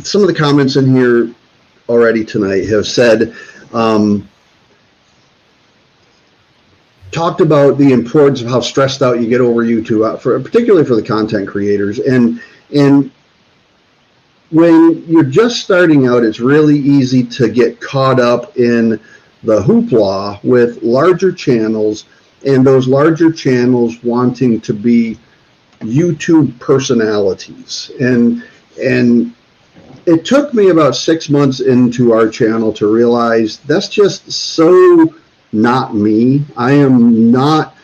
some of the comments in here already tonight have said, talked about the importance of how stressed out you get over YouTube, particularly for the content creators. And when you're just starting out, it's really easy to get caught up in the hoopla with larger channels, and those larger channels wanting to be YouTube personalities. And it took me about 6 months into our channel to realize that's just so not me. I am not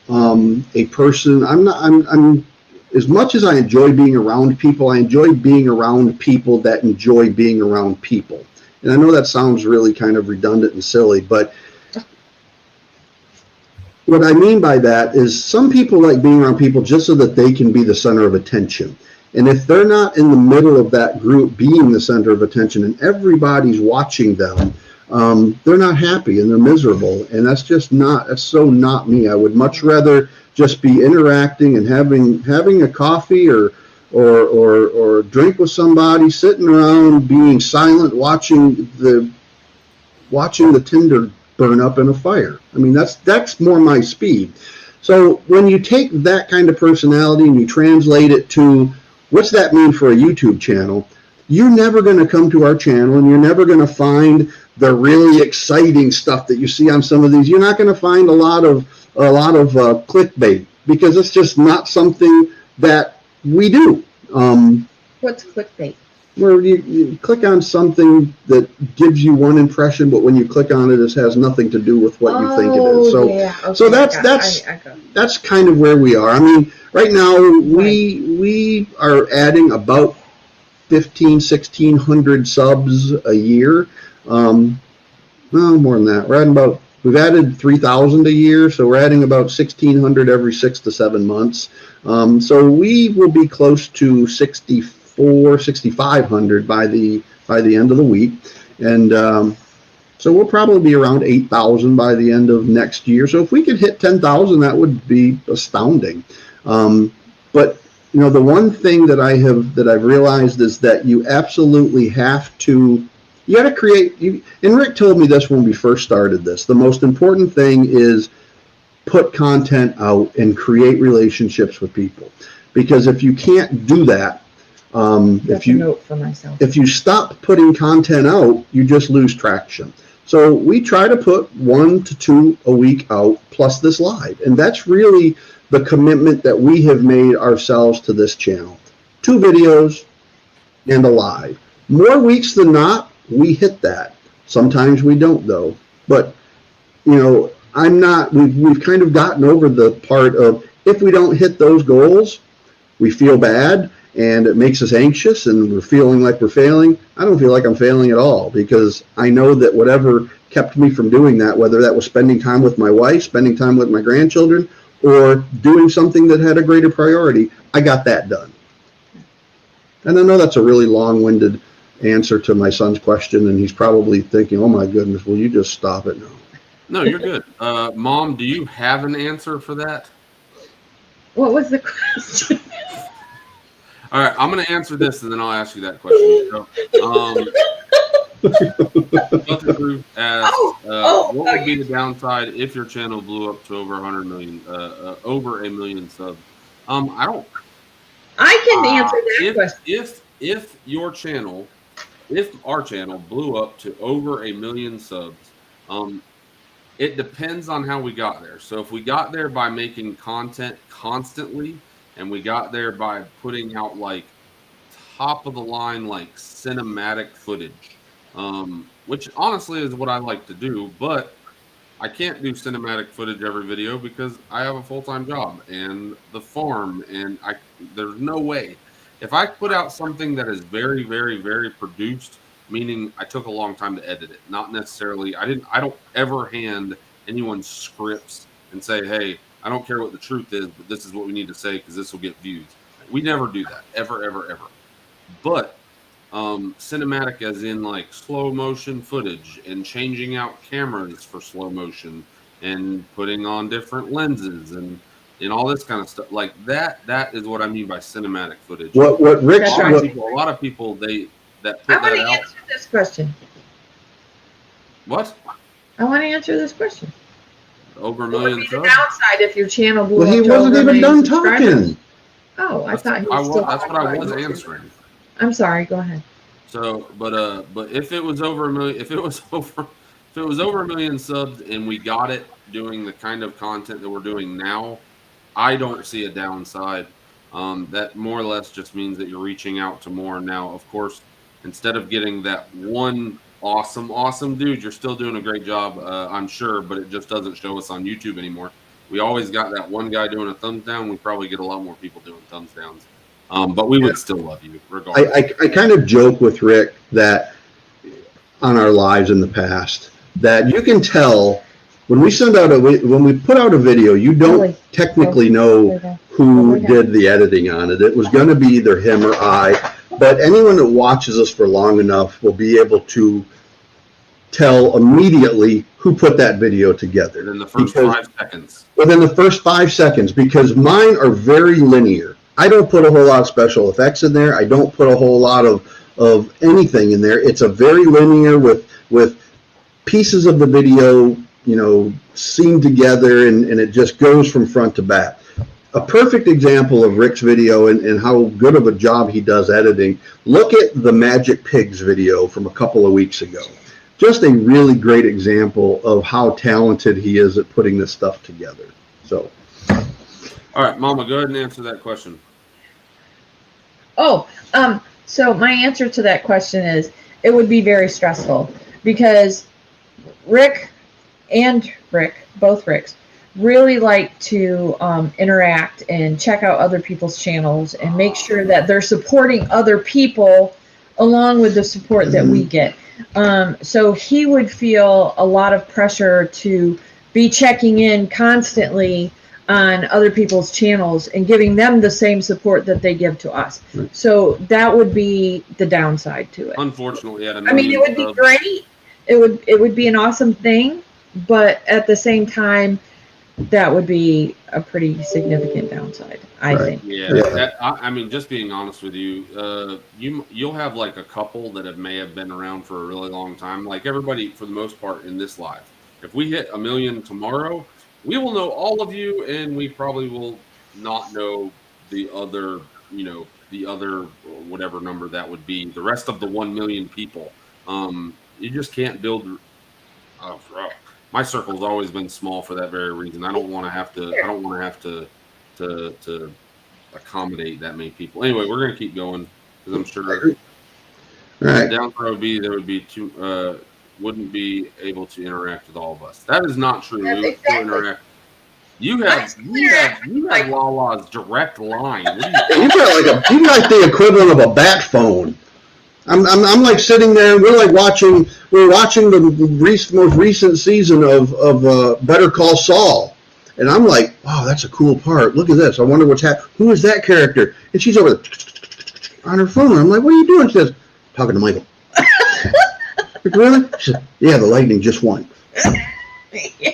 a person. I'm as much as I enjoy being around people, I enjoy being around people that enjoy being around people. And I know that sounds really kind of redundant and silly, but what I mean by that is some people like being around people just so that they can be the center of attention. And if they're not in the middle of that group being the center of attention and everybody's watching them, they're not happy and they're miserable. And that's so not me. I would much rather just be interacting and having a coffee or drink with somebody, sitting around, being silent, watching the tinder burn up in a fire. I mean, that's more my speed. So when you take that kind of personality and you translate it to what's that mean for a YouTube channel, you're never going to come to our channel and you're never going to find the really exciting stuff that you see on some of these. You're not going to find a lot of clickbait because it's just not something that we do. What's clickbait? Where you click on something that gives you one impression, but when you click on it, it has nothing to do with what you think it is. So, yeah. Okay, so that's kind of where we are. I mean, right now we are adding about 1,600 subs a year. No, more than that. We've added 3,000 a year, so we're adding about 1,600 every 6 to 7 months. So we will be close to 6,500 by the end of the week, and so we'll probably be around 8,000 by the end of next year. So if we could hit 10,000, that would be astounding. But the one thing that I've realized is that you absolutely have to. You got to create. And Rick told me this when we first started this. The most important thing is put content out and create relationships with people. Because if you can't do that, That's a note for myself. if you stop putting content out, you just lose traction. So we try to put 1 to 2 a week out, plus this live. And that's really the commitment that we have made ourselves to this channel. 2 videos and a live. More weeks than not, we hit that. Sometimes we don't, though. But, we've kind of gotten over the part of if we don't hit those goals, we feel bad and it makes us anxious and we're feeling like we're failing. I don't feel like I'm failing at all because I know that whatever kept me from doing that, whether that was spending time with my wife, spending time with my grandchildren, or doing something that had a greater priority, I got that done. And I know that's a really long-winded answer to my son's question, and he's probably thinking, oh my goodness, will you just stop it now? No, you're good. Mom, do you have an answer for that? What was the question? All right, I'm going to answer this, and then I'll ask you that question. So, Nothing Proof asks, what would be the downside if your channel blew up to over 100 million, over a million subs? I don't. I can answer that question. If your channel, if our channel blew up to over a million subs, it depends on how we got there. So if we got there by making content constantly, and we got there by putting out like top of the line, like cinematic footage, which honestly is what I like to do, but I can't do cinematic footage every video because I have a full-time job and the farm, and there's no way. If I put out something that is very, very, very produced, meaning I took a long time to edit it, not necessarily, I don't ever hand anyone scripts and say, hey, I don't care what the truth is, but this is what we need to say because this will get views. We never do that, ever, ever, ever. But cinematic as in like slow motion footage and changing out cameras for slow motion and putting on different lenses and all this kind of stuff like that is what I mean by cinematic footage. What Rick, a lot of people that put I want that to out. answer this question. What? I want to answer this question. Over a What would million be the subs? downside if your channel blew well, up he to wasn't over a even million done subscribers? talking. Oh, I thought he was still That's what I was talking. answering. I'm sorry. Go ahead. So, but if it was over a million, if it was over a million subs and we got it doing the kind of content that we're doing now, I don't see a downside. That more or less just means that you're reaching out to more now. Of course, instead of getting that one awesome dude, you're still doing a great job, I'm sure, but it just doesn't show us on YouTube anymore. We always got that one guy doing a thumbs down. We probably get a lot more people doing thumbs downs. But we would still love you regardless. I kind of joke with Rick that on our lives in the past that you can tell when we when we put out a video, you don't technically know who did the editing on it. It was going to be either him or I, but anyone that watches us for long enough will be able to tell immediately who put that video together. Within the first 5 seconds. Within the first 5 seconds, because mine are very linear. I don't put a whole lot of special effects in there. I don't put a whole lot of anything in there. It's a very linear with pieces of the video, seamed together, and it just goes from front to back. A perfect example of Rick's video and how good of a job he does editing. Look at the Magic Pigs video from a couple of weeks ago. Just a really great example of how talented he is at putting this stuff together. So. All right, Mama, go ahead and answer that question. So my answer to that question is it would be very stressful because Rick and both Ricks, really like to interact and check out other people's channels and make sure that they're supporting other people along with the support that we get. So he would feel a lot of pressure to be checking in constantly on other people's channels and giving them the same support that they give to us. So that would be the downside to it. Unfortunately, it would be great. It would be an awesome thing, but at the same time, that would be a pretty significant downside, I think. Yeah. Just being honest with you, you'll have like a couple that may have been around for a really long time. Like everybody, for the most part, in this live. If we hit 1 million tomorrow, we will know all of you, and we probably will not know the other whatever number that would be. The rest of the 1 million people. You just can't build. My circle's always been small for that very reason. I don't want to have to. To accommodate that many people. Anyway, we're going to keep going because I'm sure. Right. Down there would be too. Wouldn't be able to interact with all of us. That is not true. We would still interact. You have LaLa's direct line. You got the equivalent of a bat phone. I'm like sitting there. We're watching the most recent season of Better Call Saul, and I'm like, wow, that's a cool part. Look at this. I wonder what's happening. Who is that character? And she's over there on her phone. I'm like, what are you doing? She says, talking to Michael. Like, really? She said, yeah, the Lightning just won. Yeah.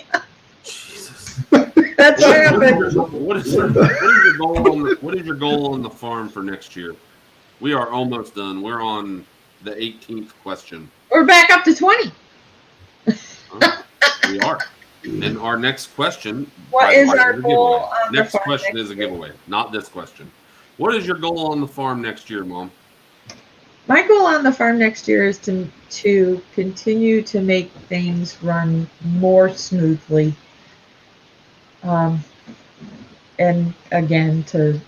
Jesus. That's what is your goal on the farm for next year? We are almost done. We're on the 18th question. We're back up to 20. We are. And our next question. What by the is way, our a goal giveaway. on the Next farm question next is a year? giveaway, not this question. What is your goal on the farm next year, Mom? My goal on the farm next year is to continue to make things run more smoothly. And again, to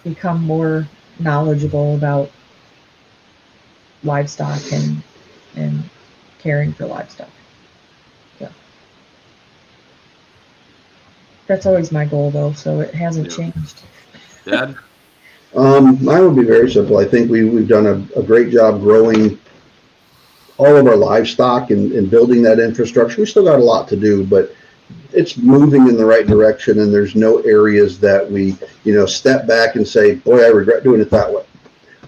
become more knowledgeable about livestock and caring for livestock. So that's always my goal, though, so it hasn't changed. Dad? Mine would be very simple. I think we've done a great job growing all of our livestock and building that infrastructure. We still got a lot to do, but it's moving in the right direction, and there's no areas that we, step back and say, boy, I regret doing it that way.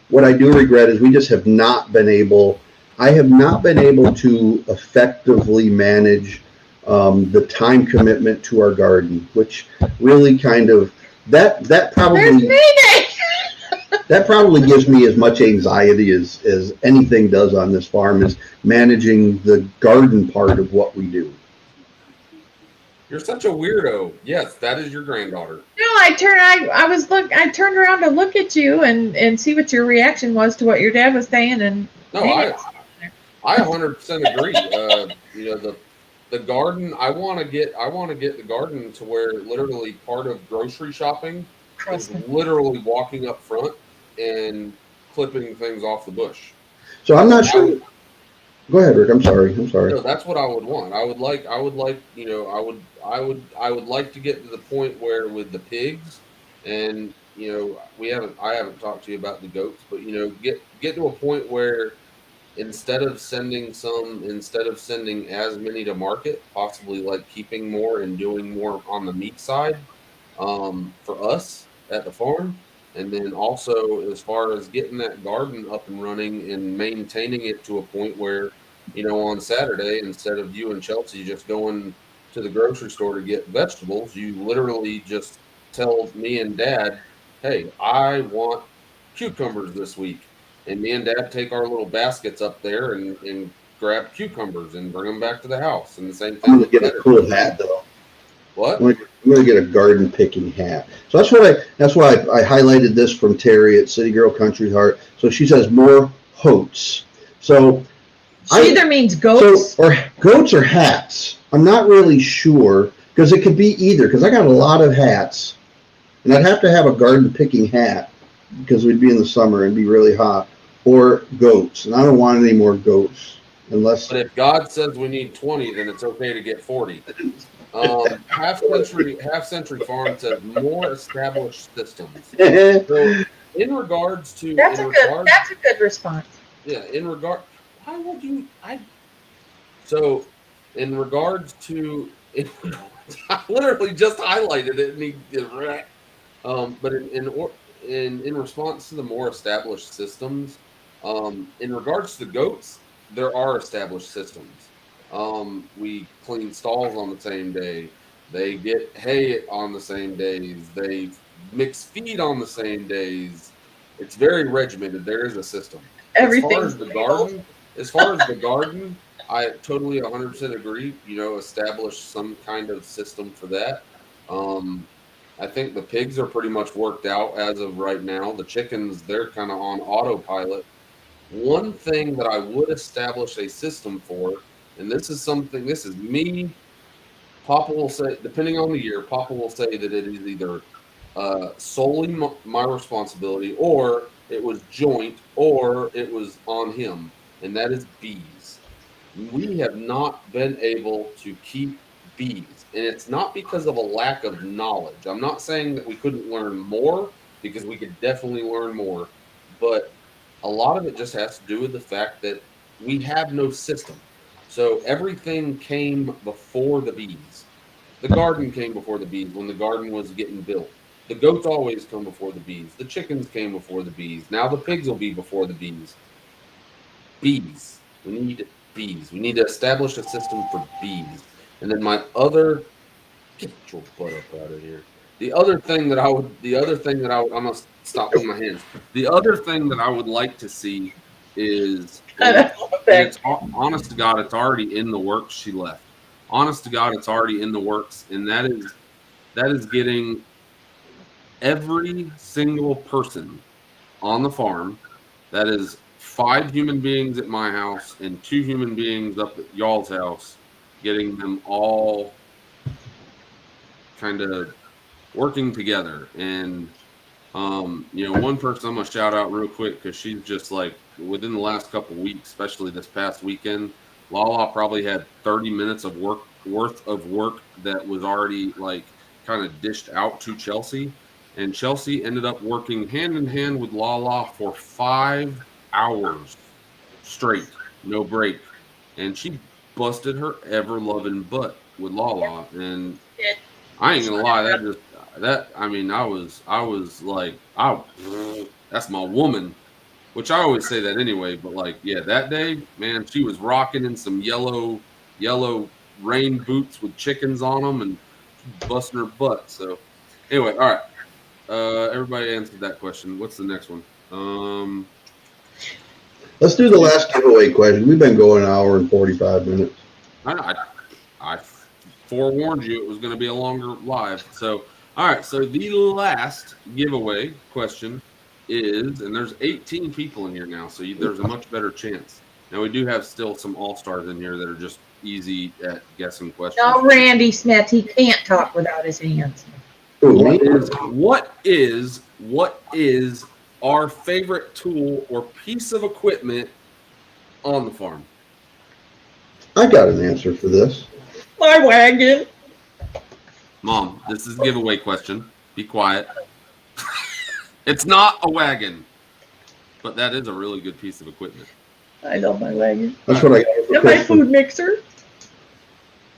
What I do regret is we just have not been able, I have not been able to effectively manage the time commitment to our garden, which really kind of, that There's probably, Mayday! that probably gives me as much anxiety as anything does on this farm, is managing the garden part of what we do. You're such a weirdo. Yes, that is your granddaughter. No, I turned around to look at you and see what your reaction was to what your dad was saying, and No, I 100% agree. The garden. I want to get the garden to where literally part of grocery shopping is literally walking up front and clipping things off the bush. So I'm not sure. Go ahead, Rick. I'm sorry. No, that's what I would want. I would like to get to the point where with the pigs, and I haven't talked to you about the goats, but get to a point where instead of sending as many to market, possibly like keeping more and doing more on the meat side, for us at the farm. And then also as far as getting that garden up and running and maintaining it to a point where, on Saturday, instead of you and Chelsea just going to the grocery store to get vegetables, you literally just tell me and Dad, hey, I want cucumbers this week. And me and Dad take our little baskets up there and grab cucumbers and bring them back to the house. And the same thing. I'm going to get a cool hat, though. What? I'm going to get a garden picking hat. So that's why I highlighted this from Terry at City Girl Country Heart. So she says more hoats. So she either means goats or goats or hats. I'm not really sure, because it could be either, because I got a lot of hats, and I'd have to have a garden picking hat because we'd be in the summer and be really hot, or goats, and I don't want any more goats unless. But if God says we need 20, then it's okay to get 40. Half Century Farm says more established systems. So in regards to that's a good response. Yeah, why would you so in regards to I literally just highlighted it and he did but in response to the more established systems, in regards to the goats, there are established systems. We clean stalls on the same day. They get hay on the same days. They mix feed on the same days. It's very regimented. There is a system. As far as the garden, I totally 100% agree. Establish some kind of system for that. I think the pigs are pretty much worked out as of right now. The chickens, they're kind of on autopilot. One thing that I would establish a system for, and this is me, Papa will say, depending on the year, Papa will say that it is either solely my responsibility, or it was joint, or it was on him, and that is bees. We have not been able to keep bees, and it's not because of a lack of knowledge. I'm not saying that we couldn't learn more, because we could definitely learn more, but a lot of it just has to do with the fact that we have no system. So everything came before the bees. The garden came before the bees when the garden was getting built. The goats always come before the bees. The chickens came before the bees. Now the pigs will be before the bees. Bees. We need bees. We need to establish a system for bees. And then get your butt up out of here. I'm gonna stop with my hands. The other thing that I would like to see is, I and love that. it's honest to God, it's already in the works. She left. Honest to God, it's already in the works, and that is getting every single person on the farm. That is 5 human beings at my house and 2 human beings up at y'all's house, getting them all kind of working together. And one person I'm gonna shout out real quick because she's just like within the last couple weeks, especially this past weekend, LaLa probably had 30 minutes of worth of work that was already like kind of dished out to Chelsea. And Chelsea ended up working hand in hand with LaLa for 5 hours straight, no break. And she busted her ever loving butt with LaLa. And I ain't gonna lie, I was like, that's my woman, which I always say that anyway, but like, yeah, that day, man, she was rocking in some yellow rain boots with chickens on them and busting her butt. So anyway, all right. Everybody answered that question. What's the next one? Let's do the last giveaway question. We've been going an hour and 45 minutes. I forewarned you it was going to be a longer live. So, all right. So the last giveaway question is, and there's 18 people in here now, so there's a much better chance. Now we do have still some all-stars in here that are just easy at guessing questions. No, Randy Smith, he can't talk without his hands. What is our favorite tool or piece of equipment on the farm? I got an answer for this. My wagon. Mom, this is a giveaway question. Be quiet. It's not a wagon, but that is a really good piece of equipment. I love my wagon. That's what I got for And my Christmas. food mixer.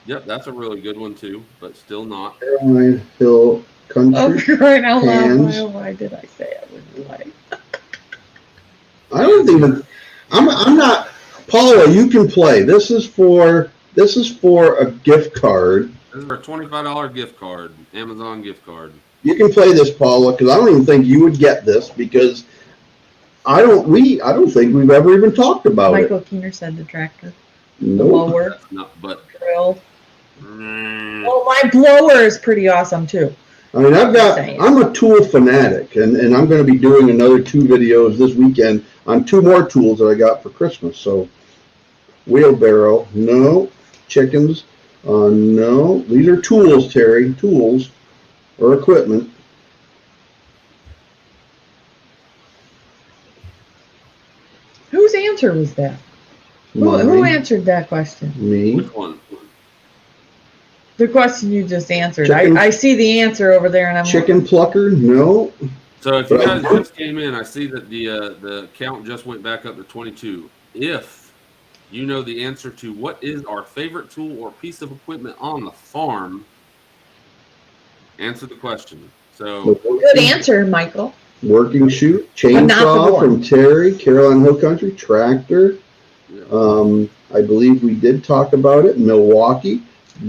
Yep, that's a really good one too, but still not. Caroline Hill Country. Oh, you're right out loud. Hands. Why did I say I wouldn't like? I don't even. I'm not. Paula, you can play. This is for a gift card. This is our $25 gift card, Amazon gift card. You can play this, Paula, because I don't even think you would get this because I don't think we've ever even talked about Michael it. Keener said the tractor, the Nope. blower, No, but drill. Oh, my blower is pretty awesome too. I mean, I'm a tool fanatic, and I'm going to be doing another 2 videos this weekend on 2 more tools that I got for Christmas. So, wheelbarrow, no. Chickens, no. These are tools, Terry, tools or equipment. Whose answer was that? Who answered that question? Me. which one? The question you just answered. Chicken- I see the answer over there, and I'm Chicken plucker, no. So if you guys just came in, I see that the count just went back up to 22. If you know the answer to what is our favorite tool or piece of equipment on the farm, answer the question. So Good answer, Michael. Working chute, But not the chainsaw one. from Terry, Caroline Hill Country, tractor. I believe we did talk about it. Milwaukee.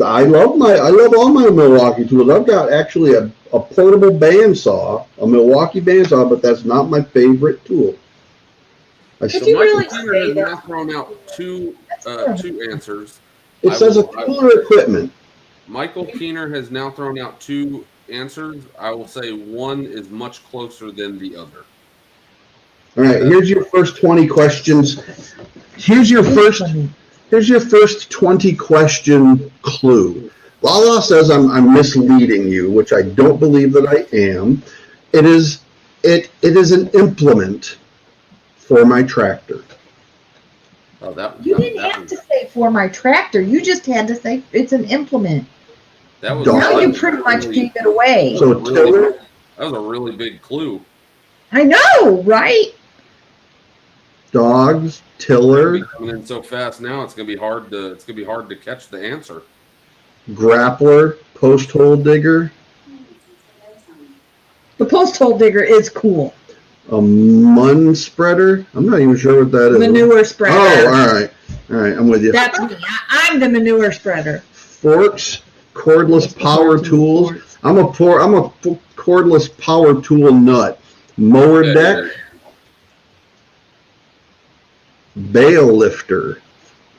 I love all my Milwaukee tools. I've got actually a portable bandsaw, a Milwaukee bandsaw, but that's not my favorite tool. Did So you Michael really Keener say has that? now thrown out two answers. It says a tool or equipment. Michael Keener has now thrown out 2 answers. I will say one is much closer than the other. All right, here's your first 20 questions. Here's your first 20 question clue. LaLa says I'm misleading you, which I don't believe that I am. It is an implement for my tractor. Oh, You didn't have to say for my tractor. You just had to say it's an implement. That was Now you Dogs. pretty much gave it away. So tiller, That was a really big clue. I know, right? dogs, tiller, Coming in so fast now, it's gonna be hard to catch the answer. grappler, post hole digger, The post hole digger is cool. a mun spreader. I'm not even sure what that is. Manure spreader. Oh, all right, I'm with you. That's me. I'm the manure spreader. Forks, cordless power tools. I'm a cordless power tool nut. Mower deck, bale lifter.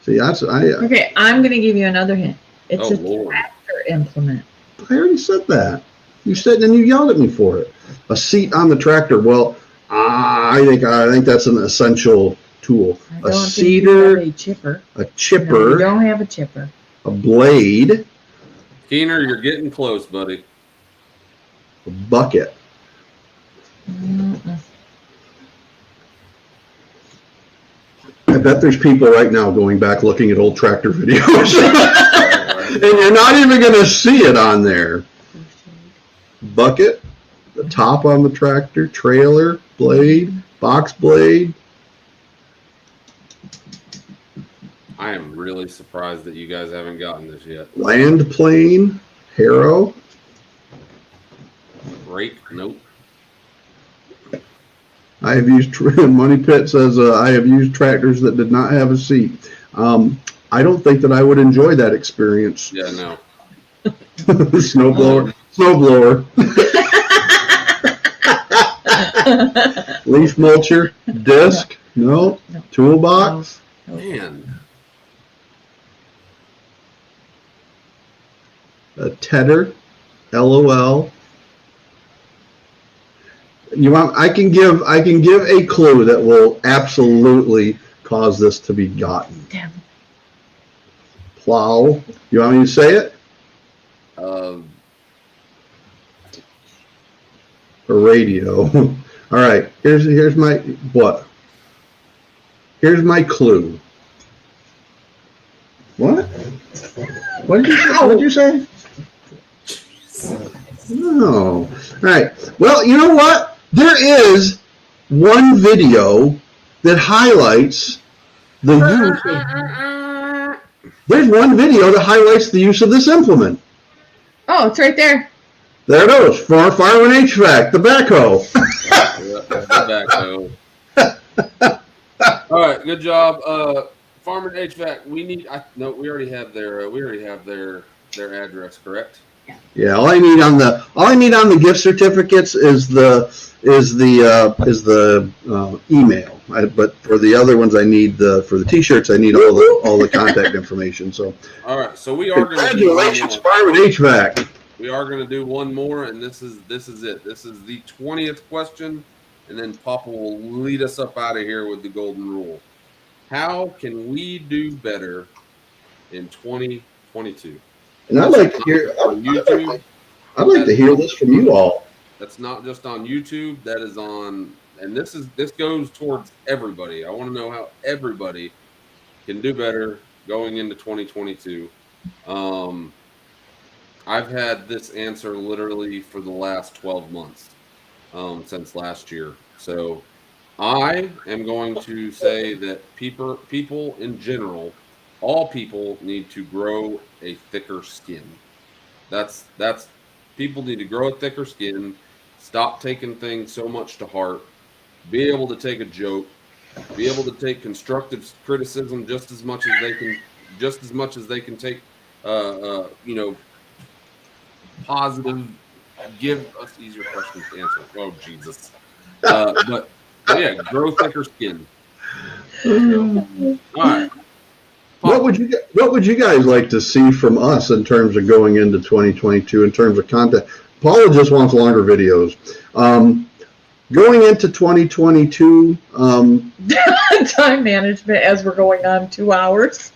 See, I Okay, I'm going to give you another hint. It's Oh, a Lord. tractor implement. already said that. You said, and you yelled at me for it. A seat on the tractor. Well, I think that's an essential tool. I A don't think seeder, you have a chipper. a No, chipper, you don't have a chipper. a blade, Keener, you're getting close, buddy. a bucket. Mm-mm. I bet there's people right now going back looking at old tractor videos. And you're not even going to see it on there. Bucket, the top on the tractor, trailer, blade, box blade. I am really surprised that you guys haven't gotten this yet. Land plane, harrow, Rake? Nope. I have used, Money Pit says, I have used tractors that did not have a seat. I don't think that I would enjoy that experience. Yeah, no. Snowblower, leaf mulcher, disc, no, No. toolbox, Man. a tedder, LOL. You want? I can give a clue that will absolutely cause this to be gotten. Damn. Plow. You want me to say it? Uh, A radio. All right. Here's my what? Here's my clue. What? What did you say? No. All right. Well, you know what? There is one video that highlights the use of, there's one video that highlights the use of this implement. Oh, it's right there. There it is. For Fireman HVAC, the backhoe. tobacco. All right, good job. Farmer HVAC, we already have their address, correct? Yeah, all I need on the gift certificates is the email. But for the other ones, I need for the T-shirts, I need all the contact information. So, All right, so we are going to congratulations, Fireman HVAC. We are going to do one more, and this is it. This is the 20th question, and then Papa will lead us up out of here with the golden rule. How can we do better in 2022? And I'd like to hear. On YouTube. I'd like to hear this from you all. That's not just on YouTube. That is on, and this goes towards everybody. I want to know how everybody can do better going into 2022. I've had this answer literally for the last 12 months, since last year. So I am going to say that people in general, all people need to grow a thicker skin. That's people need to grow a thicker skin, stop taking things so much to heart, be able to take a joke, be able to take constructive criticism just as much as they can take positive, give us easier questions to answer. Oh Jesus. But yeah, grow thicker skin. All right. What would you guys like to see from us in terms of going into 2022 in terms of content? Paula just wants longer videos. Going into 2022, Time management as we're going on 2 hours.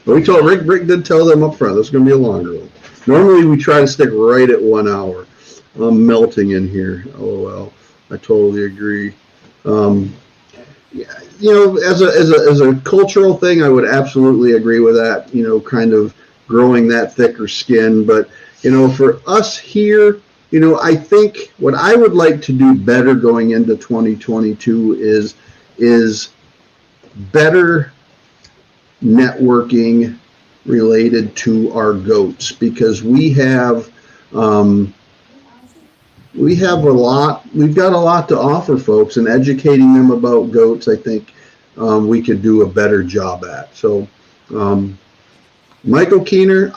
we told Rick did tell them up front this is going to be a longer one. Normally we try to stick right at 1 hour. I'm melting in here. LOL. I totally agree. Yeah, as a cultural thing, I would absolutely agree with that. Kind of growing that thicker skin. But for us here, I think what I would like to do better going into 2022 is better networking related to our goats, because we've got a lot to offer folks, and educating them about goats, I think we could do a better job at. So, Michael Keener,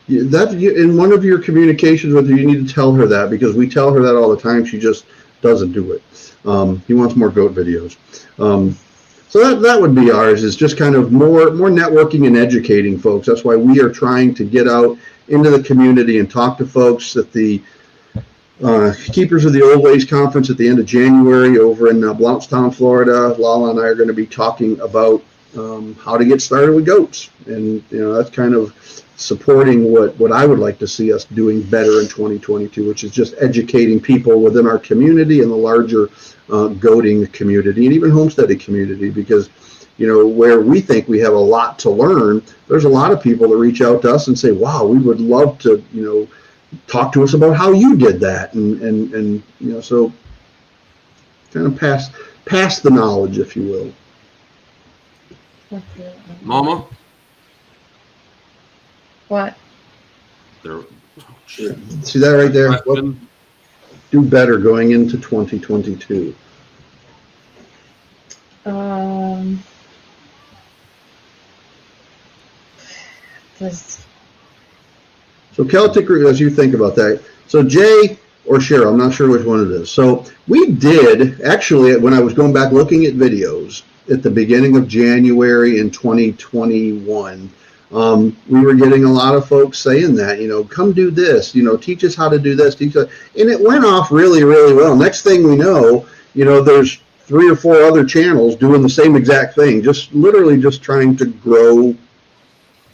in one of your communications with her, you need to tell her that, because we tell her that all the time. She just doesn't do it. He wants more goat videos. So that would be ours, is just kind of more networking and educating folks. That's why we are trying to get out into the community and talk to folks at the Keepers of the Old Ways Conference at the end of January over in Blountstown, Florida. LaLa and I are going to be talking about how to get started with goats. And, that's kind of supporting what I would like to see us doing better in 2022, which is just educating people within our community and the larger goating community and even homesteading community, because where we think we have a lot to learn, there's a lot of people that reach out to us and say, wow, we would love to talk to us about how you did that, and so kind of pass the knowledge, if you will. Mama? What? There. See that right there? What, do better going into 2022. So Celtic, as you think about that, so Jay or Cheryl, I'm not sure which one it is. So we did, actually, when I was going back looking at videos at the beginning of January in 2021, we were getting a lot of folks saying that, come do this, teach us how to do this, teach us. And it went off really, really well. Next thing we know, there's 3 or 4 other channels doing the same exact thing, just literally just trying to grow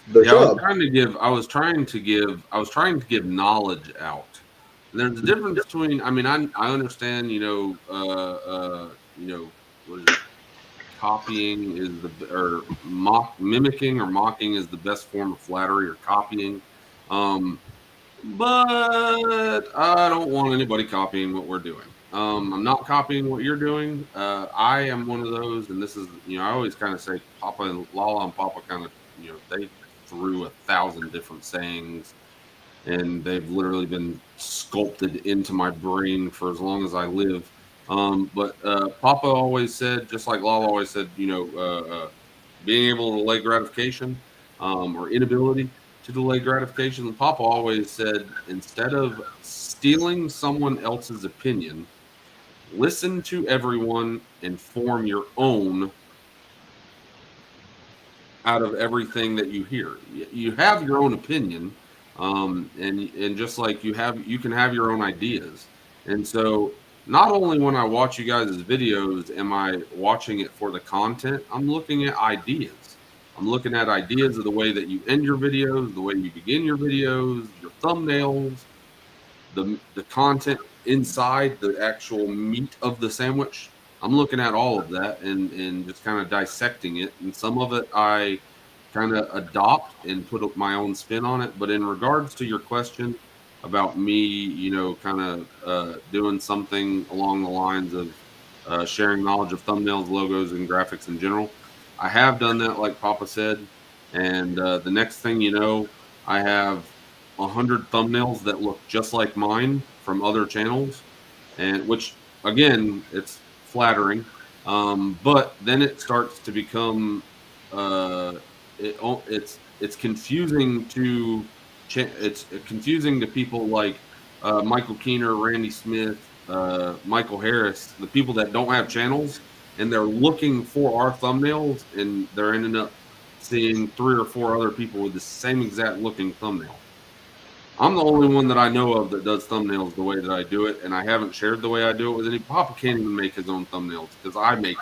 their sub. I was trying to give knowledge out. And there's a difference between, I understand, what is it? Copying is mimicking or mocking is the best form of flattery, or copying. But I don't want anybody copying what we're doing. I'm not copying what you're doing. I am one of those, and this is, I always kind of say Papa and LaLa and Papa kind of, they through 1,000 different sayings, and they've literally been sculpted into my brain for as long as I live. But Papa always said, just like LaLa always said, being able to delay gratification, or inability to delay gratification. And Papa always said, instead of stealing someone else's opinion, listen to everyone and form your own out of everything that you hear. You have your own opinion, and just like you can have your own ideas. And so not only when I watch you guys' videos am I watching it for the content, I'm looking at ideas. I'm looking at ideas of the way that you end your videos, the way you begin your videos, your thumbnails, the content inside the actual meat of the sandwich. I'm looking at all of that and just kind of dissecting it. And some of it I kind of adopt and put my own spin on it. But in regards to your question about me, kind of doing something along the lines of sharing knowledge of thumbnails, logos, and graphics in general, I have done that, like Papa said. And the next thing you know, I have 100 thumbnails that look just like mine from other channels, and which, again, it's flattering, but then it starts to become it's confusing to people like Michael Keener, Randy Smith, Michael Harris, the people that don't have channels, and they're looking for our thumbnails, and they're ending up seeing 3 or 4 other people with the same exact looking thumbnail. I'm the only one that I know of that does thumbnails the way that I do it, and I haven't shared the way I do it with any. Papa can't even make his own thumbnails because I make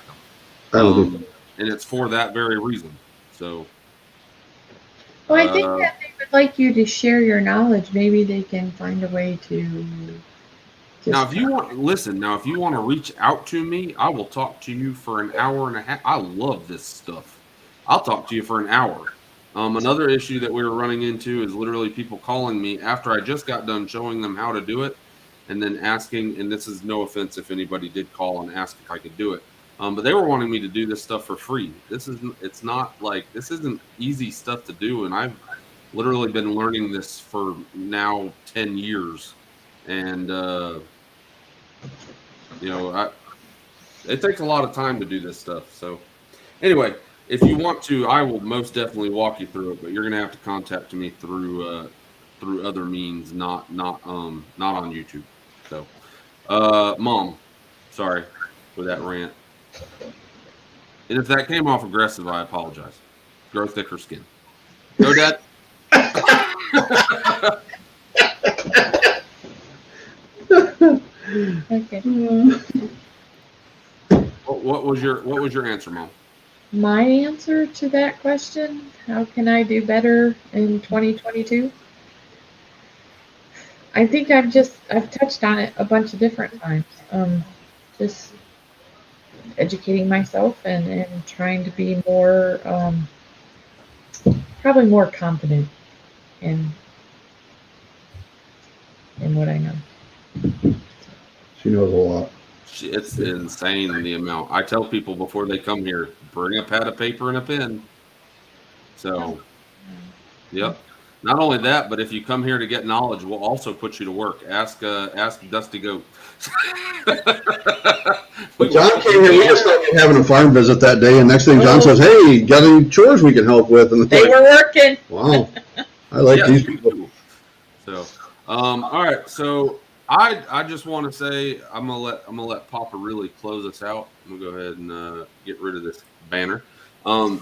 them, and it's for that very reason. So, well, I think that they would like you to share your knowledge. Maybe they can find a way to. Now, if you want to reach out to me, I will talk to you for an hour and a half. I love this stuff. I'll talk to you for an hour. Another issue that we were running into is literally people calling me after I just got done showing them how to do it, and then asking, and this is no offense if anybody did call and ask if I could do it, but they were wanting me to do this stuff for free. This isn't easy stuff to do, and I've literally been learning this for now 10 years. And, it takes a lot of time to do this stuff. So anyway, if you want to, I will most definitely walk you through it, but you're going to have to contact me through other means, not on YouTube. So, Mom, Sorry for that rant. And if that came off aggressive, I apologize. Grow thicker skin. Go, Dad. Okay. What was your answer, Mom? My answer to that question, how can I do better in 2022? I think I've touched on it a bunch of different times. Just educating myself and trying to be more, probably more confident in what I know. She knows a lot. It's insane the amount. I tell people before they come here, bring a pad of paper and a pen. So, yep. Not only that, but if you come here to get knowledge, we'll also put you to work. Ask Dusty Goat. John came here. We just started having a farm visit that day, and next thing John says, "Hey, got any chores we can help with?" And They were working. Wow, I like these people. So, all right. So I just want to say I'm gonna let Papa really close us out. I'm gonna go ahead and get rid of this banner. I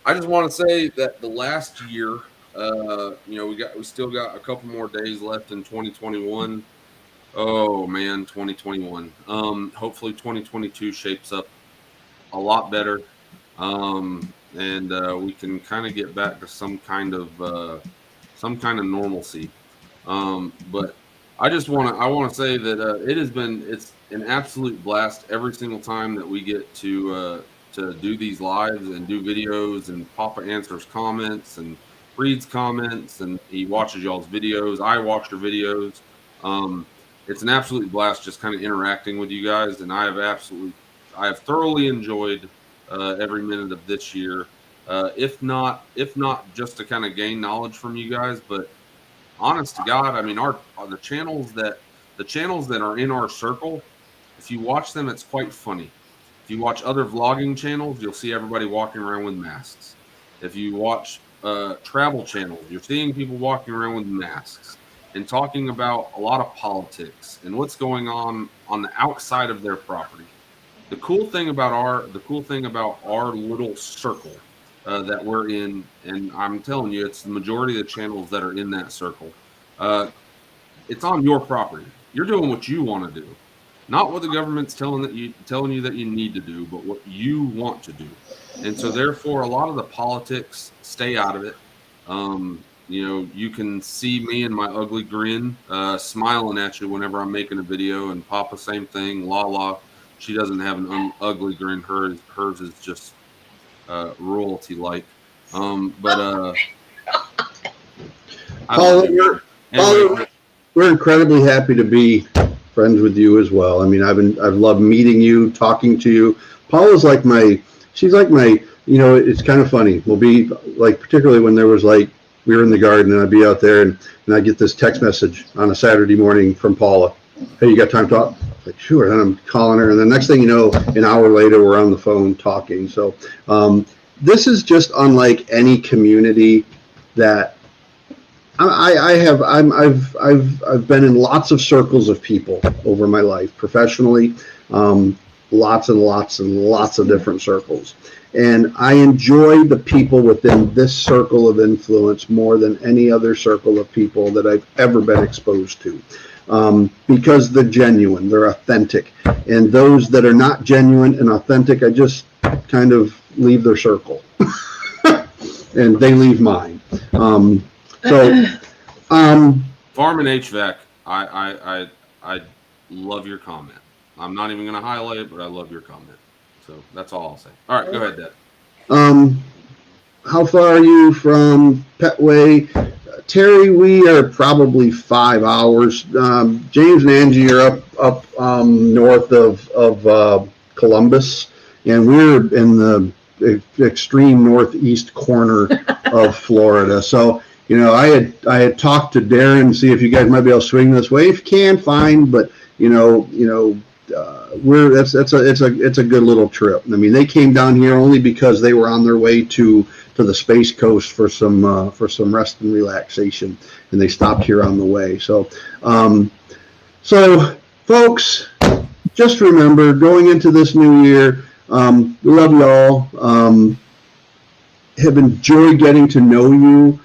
just want to say that the last year. We still got a couple more days left in 2021. Oh man, 2021. Hopefully 2022 shapes up a lot better. And we can kind of get back to some kind of normalcy. But I want to say that it's an absolute blast every single time that we get to do these lives and do videos, and Papa answers comments and reads comments, and he watches y'all's videos. I watch your videos. It's an absolute blast just kind of interacting with you guys, and I have thoroughly enjoyed every minute of this year. If not just to kind of gain knowledge from you guys, but honest to God, I mean, the channels that are in our circle, if you watch them, it's quite funny. If you watch other vlogging channels, you'll see everybody walking around with masks. If you watch travel channels, you're seeing people walking around with masks and talking about a lot of politics and what's going on the outside of their property. The cool thing about our little circle that we're in, and I'm telling you, it's the majority of the channels that are in that circle. It's on your property. You're doing what you want to do, not what the government's telling you that you need to do, but what you want to do. And so therefore, a lot of the politics, stay out of it. You can see me and my ugly grin smiling at you whenever I'm making a video, and Papa, same thing. LaLa, she doesn't have an ugly grin. Hers is just royalty-like. Paula, we're incredibly happy to be friends with you as well. I mean, I've loved meeting you, talking to you. Paula's she's like my, it's kind of funny. We'll be like, particularly when there was we were in the garden and I'd be out there and I get this text message on a Saturday morning from Paula. Hey, you got time to talk? Like, sure. And I'm calling her. And the next thing you know, an hour later, we're on the phone talking. So this is just unlike any community that I've been in lots of circles of people over my life professionally, lots and lots and lots of different circles. And I enjoy the people within this circle of influence more than any other circle of people that I've ever been exposed to, because they're genuine, they're authentic. And those that are not genuine and authentic, I just kind of leave their circle and they leave mine. Farm and HVAC, I love your comment. I'm not even going to highlight it, but I love your comment. So that's all I'll say. All right, go ahead, Dad. How far are you from Petway? Terry, we are probably 5 hours. James and Angie are up north of Columbus, and we're in the extreme northeast corner of Florida. So, I had talked to Darren to see if you guys might be able to swing this way. If you can, fine, but it's a good little trip. I mean, they came down here only because they were on their way to the Space Coast for some rest and relaxation, and they stopped here on the way. So folks, just remember, going into this new year, we love you all. Have enjoyed getting to know you,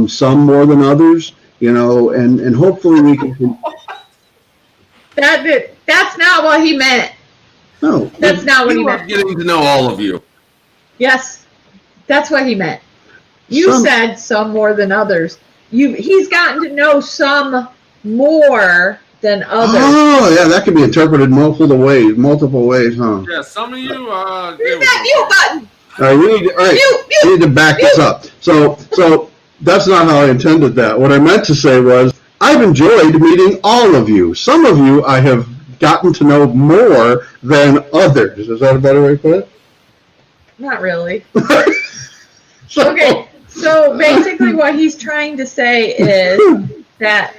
some more than others, and hopefully we can. That's not what he meant. No, That's not what he We love meant. getting to know all of you. Yes, that's what he meant. You said some more than others. He's gotten to know some more than others. Oh, yeah, that can be interpreted multiple ways, huh? Yeah, some of you. Where's that mute button? All right, we need to back this up. So that's not how I intended that. What I meant to say was, I've enjoyed meeting all of you. Some of you I have gotten to know more than others. Is that a better way to put it? Not really. Okay, so basically what he's trying to say is that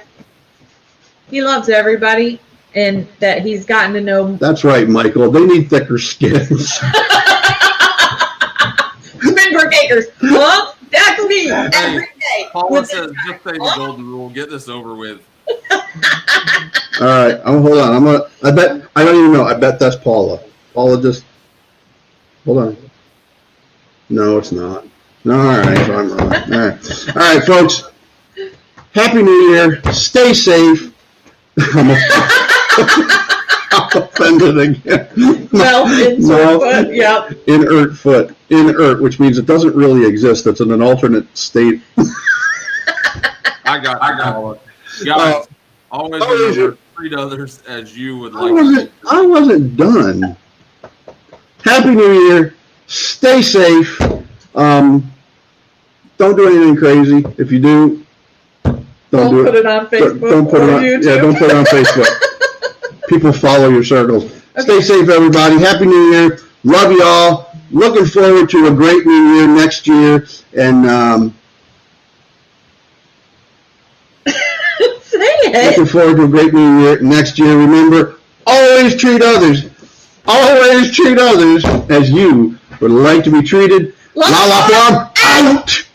he loves everybody and that he's gotten to know. That's right, Michael. They need thicker skins. Spindrick Acres. Huh? That's me every day. Paula says, just say the golden rule. Get this over with. All right, hold on. I don't even know. I bet that's Paula. Paula just, hold on. No, it's not. No, all right, so I'm wrong. All right, folks. Happy New Year. Stay safe. I'm offended again. Foot, yep. Inert foot. Inert, which means it doesn't really exist. It's in an alternate state. I got it. Guys, always remember, treat others as you would like. I wasn't done. Happy New Year. Stay safe. Don't do anything crazy. If you do, don't do put it on Facebook. Don't put it on. YouTube. Yeah, don't put it on Facebook. People follow your circles. Okay. Stay safe, everybody. Happy New Year. Love you all. Looking forward to a great new year next year. And say it. Looking forward to a great new year next year. Remember, always treat others. Always treat others as you would like to be treated. LaLa out.